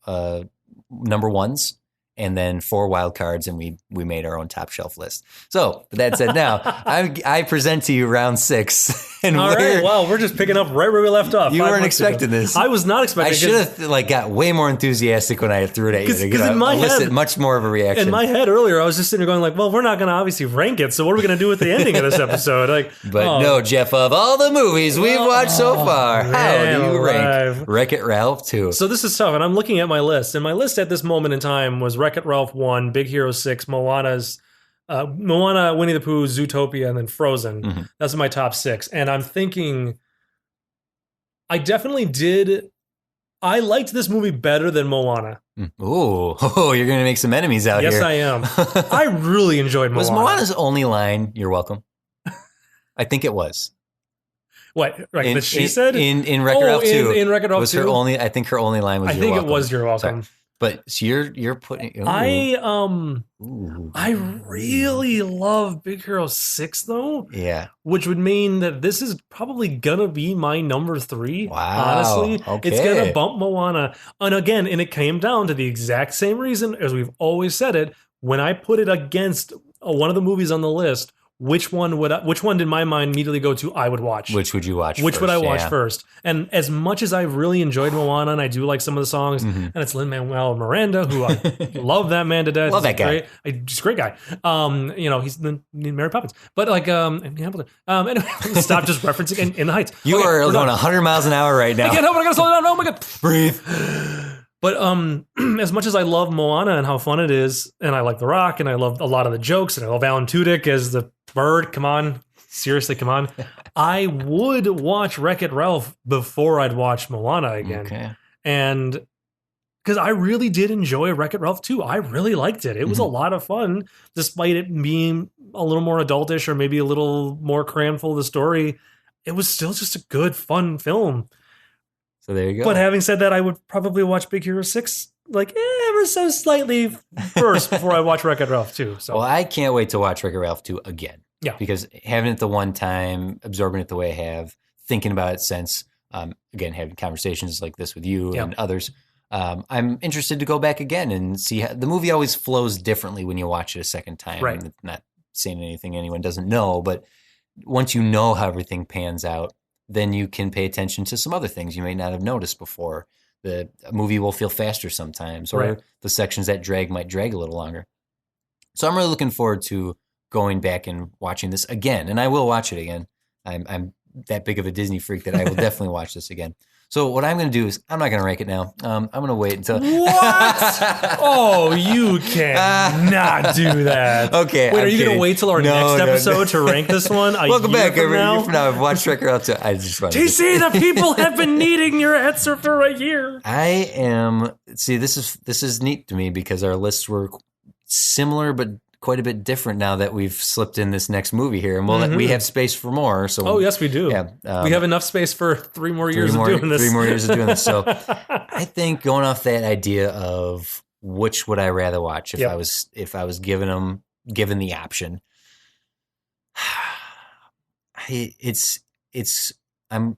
number ones and then 4 wild cards, and we made our own top shelf list. So with that said, now I present to you round 6. And all right, wow, we're just picking up right where we left off. You weren't expecting this. I was not expecting. I should have got way more enthusiastic when I threw it at you to in my elicit head, much more of a reaction. In my head earlier, I was just sitting there going well, we're not going to obviously rank it, so what are we going to do at the ending of this episode? No, Jeff, of all the movies we've watched so far, how do you rank Wreck-It Ralph 2? So this is tough, and I'm looking at my list, and my list at this moment in time was Wreck-It Ralph 1, Big Hero 6, Moana, Winnie the Pooh, Zootopia, and then Frozen. Mm-hmm. That's my top 6. And I'm thinking, I definitely did. I liked this movie better than Moana. Oh, you're going to make some enemies out here. Yes, I am. I really enjoyed Moana. Was Moana's only line, "You're welcome"? I think it was. What? Right, that she said? In Wreck-It Ralph 2. In Wreck-It Ralph 2? I think her only line was, "You're welcome." I think it was, "You're welcome." Sorry. But so you're putting. Ooh. I really love Big Hero 6 though. Yeah, which would mean that this is probably gonna be my number 3. Wow, honestly, okay. It's gonna bump Moana. And again, it came down to the exact same reason as we've always said it. When I put it against one of the movies on the list, which one did my mind immediately go to? I would watch. Which would you watch? Which first? would I watch first? And as much as I've really enjoyed Moana, and I do like some of the songs, mm-hmm. and it's Lin-Manuel Miranda, who I love that man to death. Love that guy. He's a great guy. He's the Mary Poppins, but and Hamilton. Anyway, stop just referencing in the Heights. You are going 100 miles an hour right now. I can't help it. I gotta slow down. Oh my god, breathe. But as much as I love Moana and how fun it is, and I like The Rock, and I love a lot of the jokes, and I love Alan Tudyk as the bird, come on, seriously, come on, I would watch Wreck-It Ralph before I'd watch Moana again. Okay. And because I really did enjoy Wreck-It Ralph 2. I really liked it. It was a lot of fun, despite it being a little more adultish or maybe a little more crammed full of the story. It was still just a good, fun film. So there you go. But having said that, I would probably watch Big Hero 6 ever so slightly first before I watch Wreck-It Ralph 2. So. Well, I can't wait to watch Wreck-It Ralph 2 again. Yeah. Because having it the one time, absorbing it the way I have, thinking about it since, again, having conversations like this with you and others, I'm interested to go back again and see how the movie always flows differently when you watch it a second time. Right. I'm not saying anything anyone doesn't know, but once you know how everything pans out, then you can pay attention to some other things you may not have noticed before. The movie will feel faster sometimes, or the sections that might drag a little longer. So I'm really looking forward to going back and watching this again, and I will watch it again. I'm that big of a Disney freak that I will definitely watch this again. So what I'm going to do is I'm not going to rank it now. I'm going to wait until... What? Oh, you cannot do that. Okay. Wait, are you going to wait till our next episode to rank this one? Welcome back. From now, I've watched Wreck-It Ralph 2. I just want TC, the people have been needing your answer for a year. I am... See, this is neat to me because our lists were similar, but quite a bit different now that we've slipped in this next movie here, and we have space for more. So, yes, we do. Yeah, we have enough space for 3 more years of doing this. 3 more years of doing this. So, I think going off that idea of which would I rather watch if I was given the option, I'm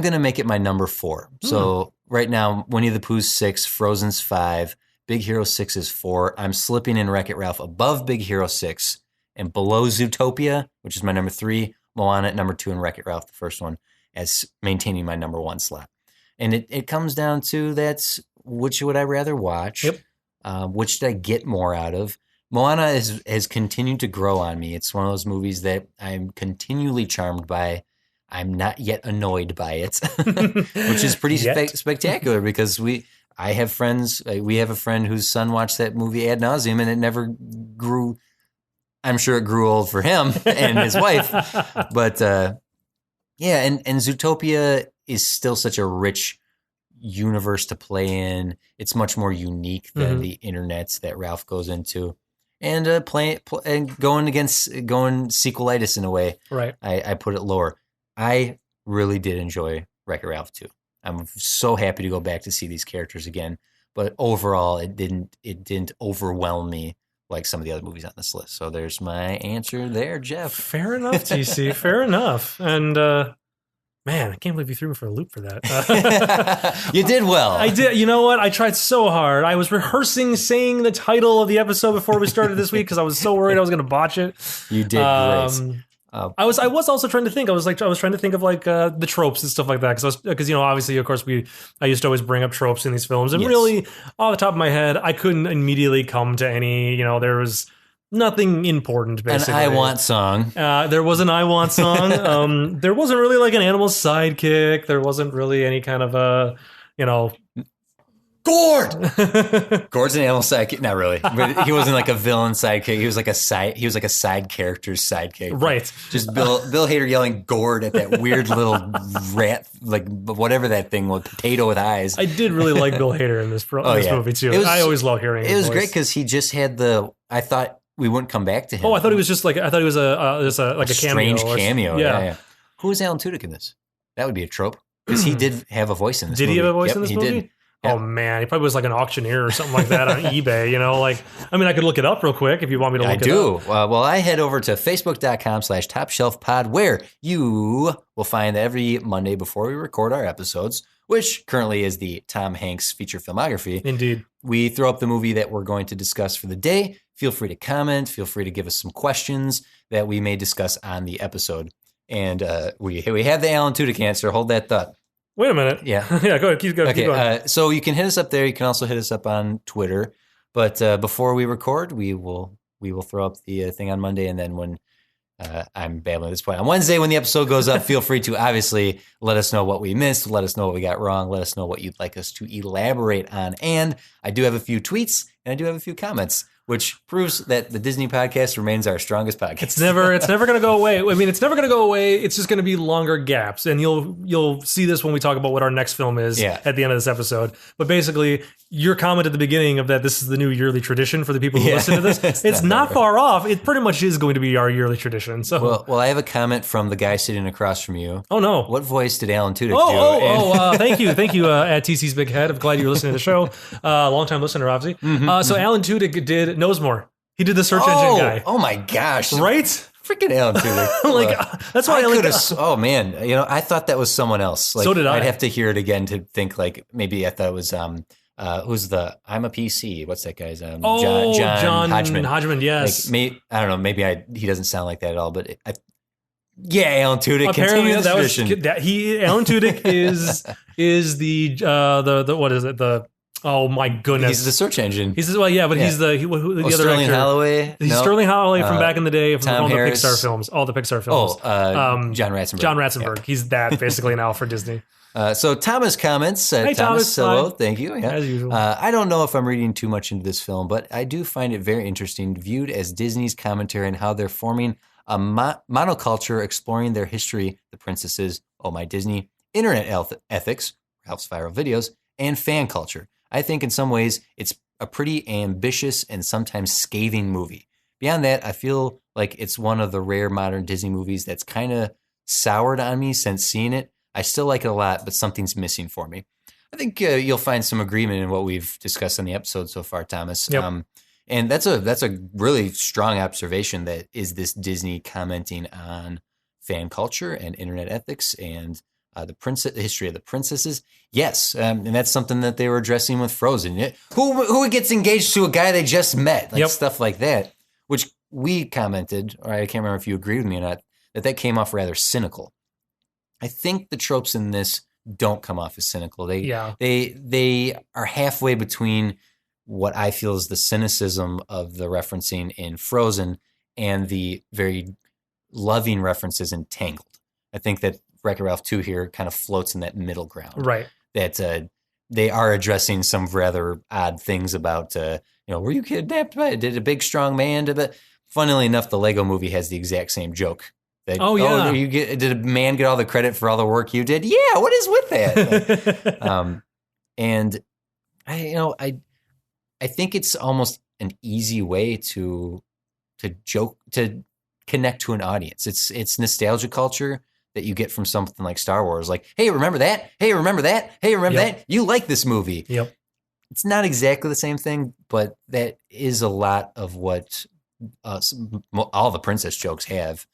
gonna make it my number 4. So right now, Winnie the Pooh's 6, Frozen's 5. Big Hero 6 is 4. I'm slipping in Wreck-It Ralph above Big Hero 6 and below Zootopia, which is my number 3, Moana at number 2, and Wreck-It Ralph, the first one, as maintaining my number 1 slot. And it comes down to that's which would I rather watch? Which did I get more out of? Moana has continued to grow on me. It's one of those movies that I'm continually charmed by. I'm not yet annoyed by it, which is pretty spectacular because I have friends. We have a friend whose son watched that movie ad nauseum, and it never grew. I'm sure it grew old for him and his wife, but and Zootopia is still such a rich universe to play in. It's much more unique than the internets that Ralph goes into, and and going sequelitis in a way. Right. I put it lower. I really did enjoy Wreck-It Ralph 2. I'm so happy to go back to see these characters again. But overall, it didn't overwhelm me like some of the other movies on this list. So there's my answer there, Jeff. Fair enough, TC. Fair enough. And man, I can't believe you threw me for a loop for that. You did well. I did. You know what? I tried so hard. I was rehearsing saying the title of the episode before we started this week because I was so worried I was going to botch it. You did great. I was also trying to think. I was trying to think of like the tropes and stuff like that because obviously of course I used to always bring up tropes in these films and really off the top of my head I couldn't immediately come to any. There was nothing important basically. An I Want song. There was an I Want song. There wasn't really like an animal sidekick. There wasn't really any kind of a Gord. Gord's an animal sidekick. Not really, but he wasn't like a villain sidekick. He was like a side character's sidekick. Right. Just Bill Hader yelling Gord at that weird little rat, like whatever that thing was, potato with eyes. I did really like Bill Hader in this movie too. I always love hearing his voice. It was voice. great because he just had I thought we wouldn't come back to him. Oh, I thought he was just like a strange cameo. Yeah. Who was Alan Tudyk in this? That would be a trope because he did have a voice in this. Did movie. He have a voice in this he movie? Did. Oh man, he probably was like an auctioneer or something like that on eBay. I could look it up real quick if you want me to look it up. Well, I head over to facebook.com/topshelfpod where you will find every Monday before we record our episodes, which currently is the Tom Hanks feature filmography. Indeed. We throw up the movie that we're going to discuss for the day. Feel free to comment. Feel free to give us some questions that we may discuss on the episode. And we have the Alan Tudyk answer. Hold that thought. Wait a minute. Yeah. Yeah, go ahead. Keep going. So you can hit us up there. You can also hit us up on Twitter. But before we record, we will throw up the thing on Monday. And then when I'm babbling at this point, on Wednesday when the episode goes up, feel free to obviously let us know what we missed. Let us know what we got wrong. Let us know what you'd like us to elaborate on. And I do have a few tweets and I do have a few comments, which proves that the Disney podcast remains our strongest podcast. It's never going to go away. I mean, it's never going to go away. It's just going to be longer gaps, and you'll see this when we talk about what our next film is at the end of this episode. But basically, your comment at the beginning of that this is the new yearly tradition for the people who listen to this. It's not far off. It pretty much is going to be our yearly tradition. So, well, I have a comment from the guy sitting across from you. Oh no! What voice did Alan Tudyk do? Thank you, at TC's Big Head. I'm glad you were listening to the show. Long time listener, obviously. So Alan Tudyk did Knowsmore. He did the search engine guy. Oh my gosh! Right? Freaking Alan Tudyk. That's why I could have. Oh man, I thought that was someone else. So did I. I'd have to hear it again to think maybe I thought it was who's the I'm a PC. What's that guy's John Hodgman. Hodgman, yes. I don't know. Maybe he doesn't sound like that at all. But Alan Tudyk. Apparently, Alan Tudyk is the what is it the. Oh my goodness! He's the search engine. He's the other Sterling actor. Holloway. He's Sterling Holloway from back in the day from all the Pixar films. John Ratzenberg. John Ratzenberg. Yeah. He's that basically now for Disney. So Thomas comments. Hey, Thomas. Hello. Thank you. Yeah. As usual. I don't know if I'm reading too much into this film, but I do find it very interesting, viewed as Disney's commentary on how they're forming a monoculture, exploring their history, the princesses, Oh My Disney, internet ethics, Ralph's viral videos, and fan culture. I think in some ways it's a pretty ambitious and sometimes scathing movie. Beyond that, I feel like it's one of the rare modern Disney movies that's kind of soured on me since seeing it. I still like it a lot, but something's missing for me. I think you'll find some agreement in what we've discussed on the episode so far, Thomas. Yep. And that's a really strong observation that is this Disney commenting on fan culture and internet ethics and the history of the princesses. Yes, and that's something that they were addressing with Frozen. Who gets engaged to a guy they just met? Stuff like that, which we commented, or I can't remember if you agreed with me or not, that came off rather cynical. I think the tropes in this don't come off as cynical. They are halfway between what I feel is the cynicism of the referencing in Frozen and the very loving references in Tangled. I think that Wreck-It Ralph 2 here kind of floats in that middle ground. Right. That they are addressing some rather odd things about, were you kidnapped did a big strong man do that? Funnily enough, the Lego movie has the exact same joke. Did a man get all the credit for all the work you did? Yeah, what is with that? And I think it's almost an easy way to connect to an audience. It's nostalgia culture that you get from something like Star Wars. Like, hey, remember that? Hey, remember that? Hey, remember that? You like this movie. Yep. It's not exactly the same thing, but that is a lot of what all the princess jokes have.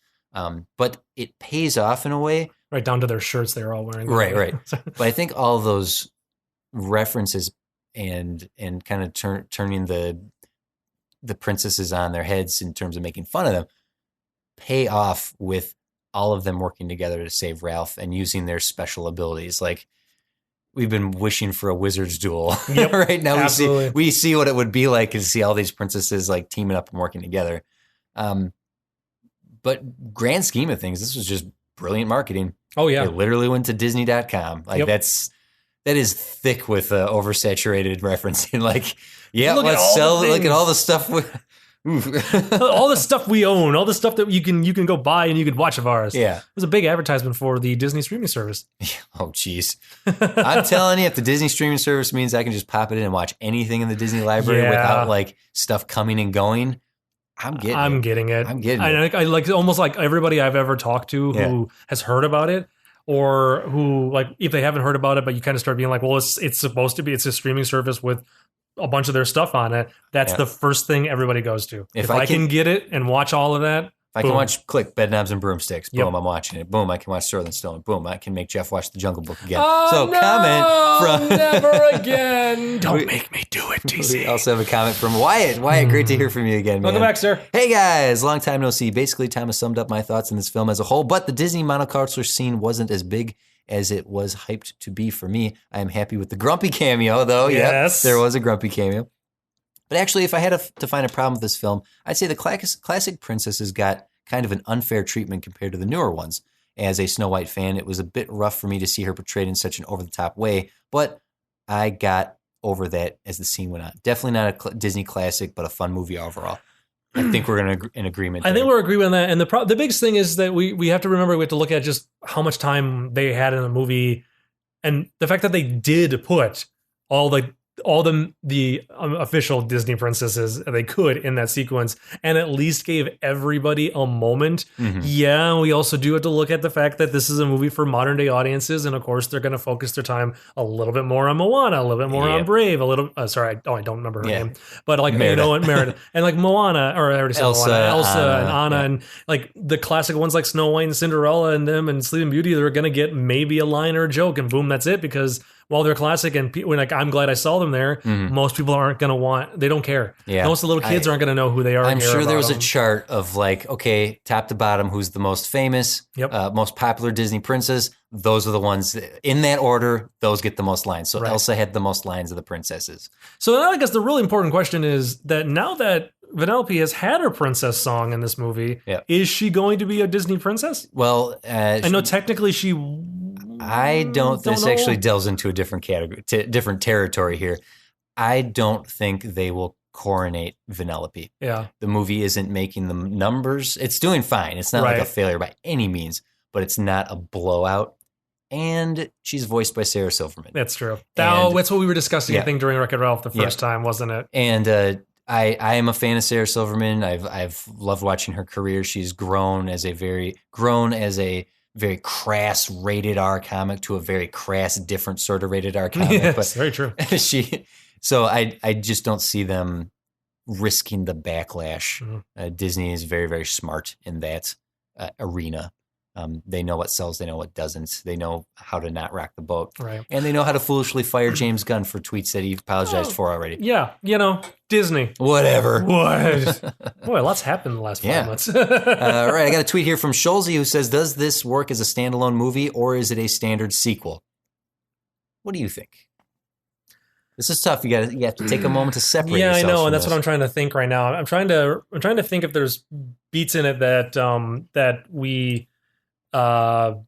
But it pays off in a way. Right down to their shirts they're all wearing. Right. But I think all those references and kind of turning the princesses on their heads in terms of making fun of them pay off with all of them working together to save Ralph and using their special abilities. Like, we've been wishing for a wizard's duel. Yep, right now absolutely. we see what it would be like to see all these princesses like teaming up and working together. But grand scheme of things, this was just brilliant marketing. Oh yeah. It literally went to Disney.com. Like that is thick with oversaturated referencing. Like, yeah, let's sell. Look at all the stuff. All the stuff we own, all the stuff that you can go buy and you can watch of ours. Yeah, it was a big advertisement for the Disney streaming service. Oh, jeez. I'm telling you, if the Disney streaming service means I can just pop it in and watch anything in the Disney library without like stuff coming and going, I'm getting it. I like almost like everybody I've ever talked to who has heard about it, or who, like, if they haven't heard about it, but you kind of start being like, well, it's supposed to be, it's a streaming service with a bunch of their stuff on it. That's the first thing everybody goes to. If I can get it and watch all of that. If I can watch Bed Knobs and Broomsticks, boom, I'm watching it. Boom, I can watch Sterling Stone. Boom, I can make Jeff watch The Jungle Book again. Comment from never again. Don't make me do it, TC. We also have a comment from Wyatt. Wyatt, great to hear from you again, man. Welcome back, sir. Hey guys, long time no see. Basically, Tom has summed up my thoughts in this film as a whole, but the Disney monoculture scene wasn't as big as it was hyped to be for me. I am happy with the Grumpy cameo, though. Yes. Yep, there was a Grumpy cameo. But actually, if I had to find a problem with this film, I'd say the classic princesses got kind of an unfair treatment compared to the newer ones. As a Snow White fan, it was a bit rough for me to see her portrayed in such an over-the-top way, but I got over that as the scene went on. Definitely not a Disney classic, but a fun movie overall. I think we're in agreement. I think we're agreeing on that. And the biggest thing is that we have to remember, we have to look at just how much time they had in the movie, and the fact that they did put all the official Disney princesses they could in that sequence, and at least gave everybody a moment. Mm-hmm. Yeah, we also do have to look at the fact that this is a movie for modern day audiences, and of course they're going to focus their time a little bit more on Moana, a little bit more on Brave, a little. I don't remember her name, but like Merida, and like Moana, or I already said Elsa, and Anna, and like the classic ones like Snow White and Cinderella and them and Sleeping Beauty, they're going to get maybe a line or a joke, and boom, that's it, because while they're classic and like I'm glad I saw them there, most people aren't going to they don't care. Yeah. Most of the little kids aren't going to know who they are. I'm sure there was a chart of like, okay, top to bottom, who's the most famous, most popular Disney princess. Those are the ones in that order. Those get the most lines. So Elsa had the most lines of the princesses. So now I guess the really important question is that now that Vanellope has had her princess song in this movie, is she going to be a Disney princess? Well, I know technically she... I don't. This actually delves into a different category, different territory here. I don't think they will coronate Vanellope. Yeah, the movie isn't making the numbers. It's doing fine. It's not like a failure by any means, but it's not a blowout. And she's voiced by Sarah Silverman. That's true. That's what we were discussing. I think during Wreck-It Ralph the first time, wasn't it? And I am a fan of Sarah Silverman. I've loved watching her career. She's grown as a very crass rated R comic to a very crass different sort of rated R comic. Yes, but very true. So I just don't see them risking the backlash. Mm-hmm. Disney is very, very smart in that arena. They know what sells. They know what doesn't. They know how to not rock the boat. Right. And they know how to foolishly fire James Gunn for tweets that he apologized for already. Yeah. Disney. Whatever. What? Boy, lots happened in the last 5 months. All right. I got a tweet here from Scholzy who says, does this work as a standalone movie or is it a standard sequel? What do you think? This is tough. You have to take a moment to separate. Yeah, I know, and that's what I'm trying to think right now. I'm trying to think if there's beats in it that we that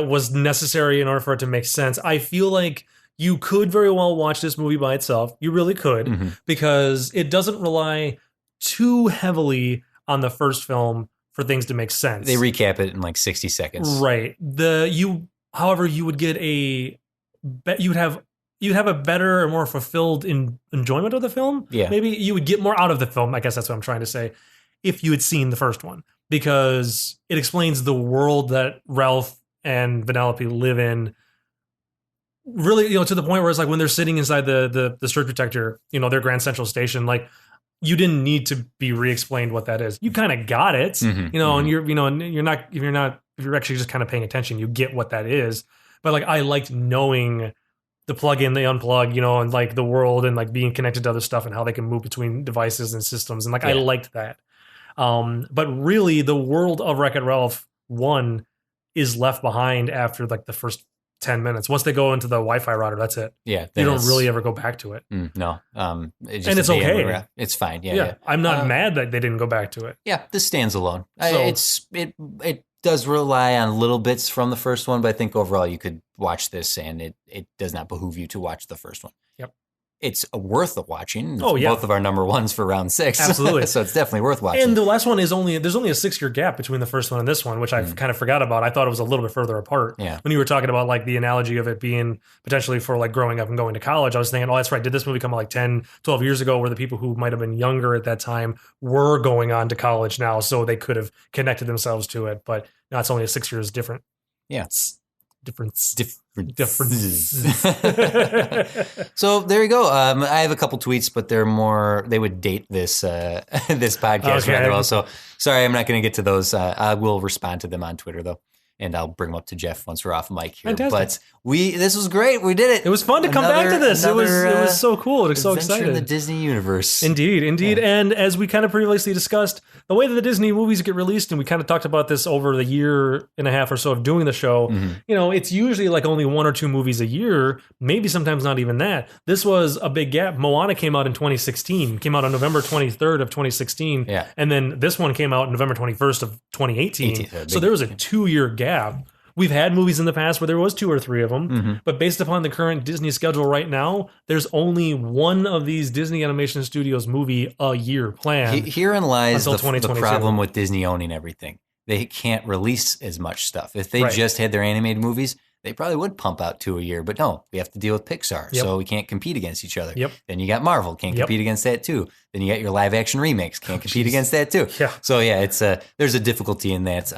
was necessary in order for it to make sense. I feel like you could very well watch this movie by itself. You really could, because it doesn't rely too heavily on the first film for things to make sense. They recap it in like 60 seconds. Right. However, you would get you would have you'd have a better or more fulfilled enjoyment of the film. Yeah. Maybe you would get more out of the film. I guess that's what I'm trying to say. If you had seen the first one, because it explains the world that Ralph and Vanellope live in. Really, to the point where it's like when they're sitting inside the surge protector, their Grand Central Station, like you didn't need to be re-explained what that is. You kind of got it, and if you're actually just kind of paying attention, you get what that is. But like, I liked knowing the plug in, the unplug, and like the world and like being connected to other stuff and how they can move between devices and systems. And like, I liked that. But really the world of Wreck-It Ralph 1 is left behind after like the first 10 minutes. Once they go into the Wi-Fi router, that's it. Yeah. You don't really ever go back to it. No. And it's okay. It's fine. Yeah. I'm not mad that they didn't go back to it. Yeah. This stands alone. It does rely on little bits from the first one, but I think overall you could watch this and it does not behoove you to watch the first one. Yep. It's worth watching. It's yeah. Both of our number ones for round 6. Absolutely. So it's definitely worth watching. And the last one there's only a 6-year gap between the first one and this one, which I kind of forgot about. I thought it was a little bit further apart. Yeah. When you were talking about like the analogy of it being potentially for like growing up and going to college, I was thinking, that's right. Did this movie come out like 10, 12 years ago where the people who might have been younger at that time were going on to college now, so they could have connected themselves to it. But now it's only a 6 years different. Yeah. Differences. So there you go. I have a couple tweets, but they would date this this podcast rather well. So sorry, I'm not going to get to those. I will respond to them on Twitter though, and I'll bring them up to Jeff once we're off mic here. Fantastic. But this was great. We did it. It was fun to come back to this. It was so cool. It was so exciting. In the Disney universe. Indeed. Yeah. And as we kind of previously discussed, the way that the Disney movies get released, and we kind of talked about this over the year and a half or so of doing the show, it's usually like only 1 or 2 movies a year, maybe sometimes not even that. This was a big gap. Moana came out in 2016, came out on November 23rd of 2016. Yeah. And then this one came out November 21st of 2018. So there was a 2-year gap. We've had movies in the past where there was 2 or 3 of them, but based upon the current Disney schedule right now, there's only one of these Disney Animation Studios movie a year planned. Herein lies the problem with Disney owning everything. They can't release as much stuff. If they just had their animated movies, they probably would pump out 2 a year, but no, we have to deal with Pixar, so we can't compete against each other. Then you got Marvel, can't compete against that too. Then you got your live action remakes, can't compete against that too. Yeah. So yeah, it's there's a difficulty in that.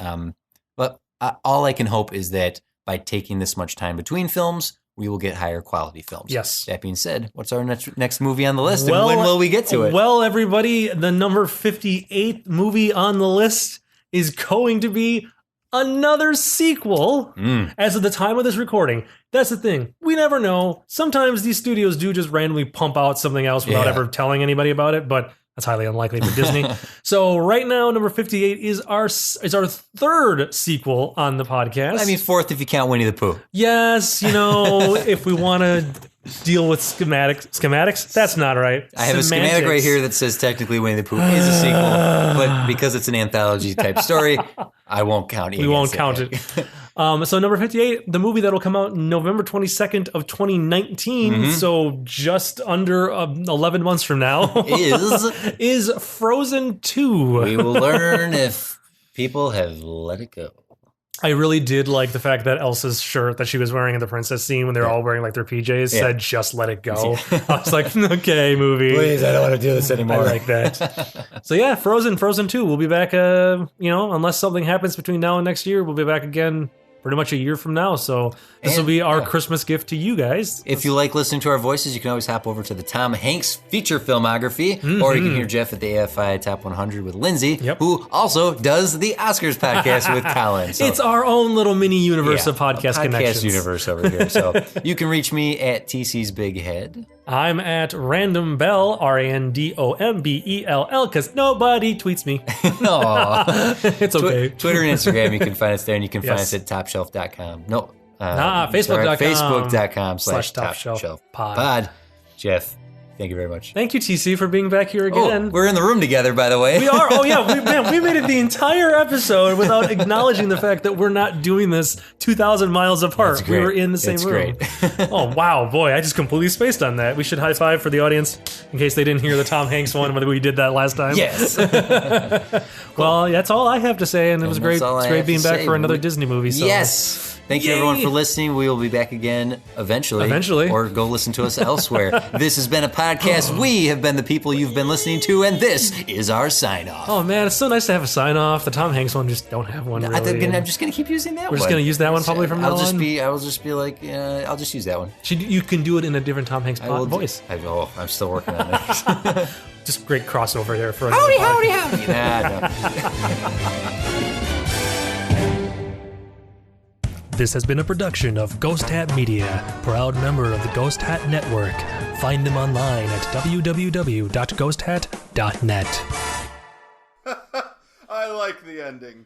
But all I can hope is that by taking this much time between films, we will get higher quality films. Yes. That being said, what's our next movie on the list, and when will we get to it? Well, everybody, the number 58 movie on the list is going to be another sequel as of the time of this recording. That's the thing. We never know. Sometimes these studios do just randomly pump out something else without ever telling anybody about it, but that's highly unlikely for Disney. So right now, number 58 is our 3rd sequel on the podcast. I mean, 4th if you count Winnie the Pooh. Yes, if we want to deal with schematics, that's not right. I have a schematic right here that says technically Winnie the Pooh is a sequel, but because it's an anthology type story, I won't count it. We won't count it. So number 58, the movie that'll come out November 22nd of 2019, so just under 11 months from now, is Frozen 2. We will learn if people have let it go. I really did like the fact that Elsa's shirt that she was wearing in the princess scene when they're all wearing like their PJs said, "Just let it go." I was like, okay, movie. Please, I don't want to do this anymore. I like that. So yeah, Frozen 2. We'll be back, unless something happens between now and next year, we'll be back again pretty much a year from now. So this will be our Christmas gift to you guys. If you like listening to our voices, you can always hop over to the Tom Hanks feature filmography, or you can hear Jeff at the AFI Top 100 with Lindsay, who also does the Oscars podcast with Colin. So, it's our own little mini universe of podcast connections. Universe over here. So you can reach me at TC's Big Head. I'm at Random Bell, RANDOMBELL, because nobody tweets me. It's okay. Twitter and Instagram, you can find us there, and you can find us at topshelf.com. No. Facebook.com. Facebook.com/topshelfpod. Jeff, thank you very much. Tk you, TC, for being back here again. We're in the room together, by the way. We are. Oh, yeah. We made it the entire episode without acknowledging the fact that we're not doing this 2,000 miles apart. We were in the same room. Oh, wow. Boy, I just completely spaced on that. We should high five for the audience in case they didn't hear the Tom Hanks one when we did that last time. Yes. Well, that's all I have to say, and it was great. It's great being back for another Disney movie. So. Yes. Thank you, everyone, for listening. We will be back again eventually. Or go listen to us elsewhere. This has been a podcast. We have been the people you've been listening to, and this is our sign-off. Oh, man, it's so nice to have a sign-off. The Tom Hanks one, just don't have one, really. I'm just going to keep using that one. We're just going to use that one probably from now on. I will just be like, I'll just use that one. You can do it in a different Tom Hanks voice. I'm still working on it. Just great crossover there for howdy. Nah, no. This has been a production of Ghost Hat Media, proud member of the Ghost Hat Network. Find them online at www.ghosthat.net. I like the ending.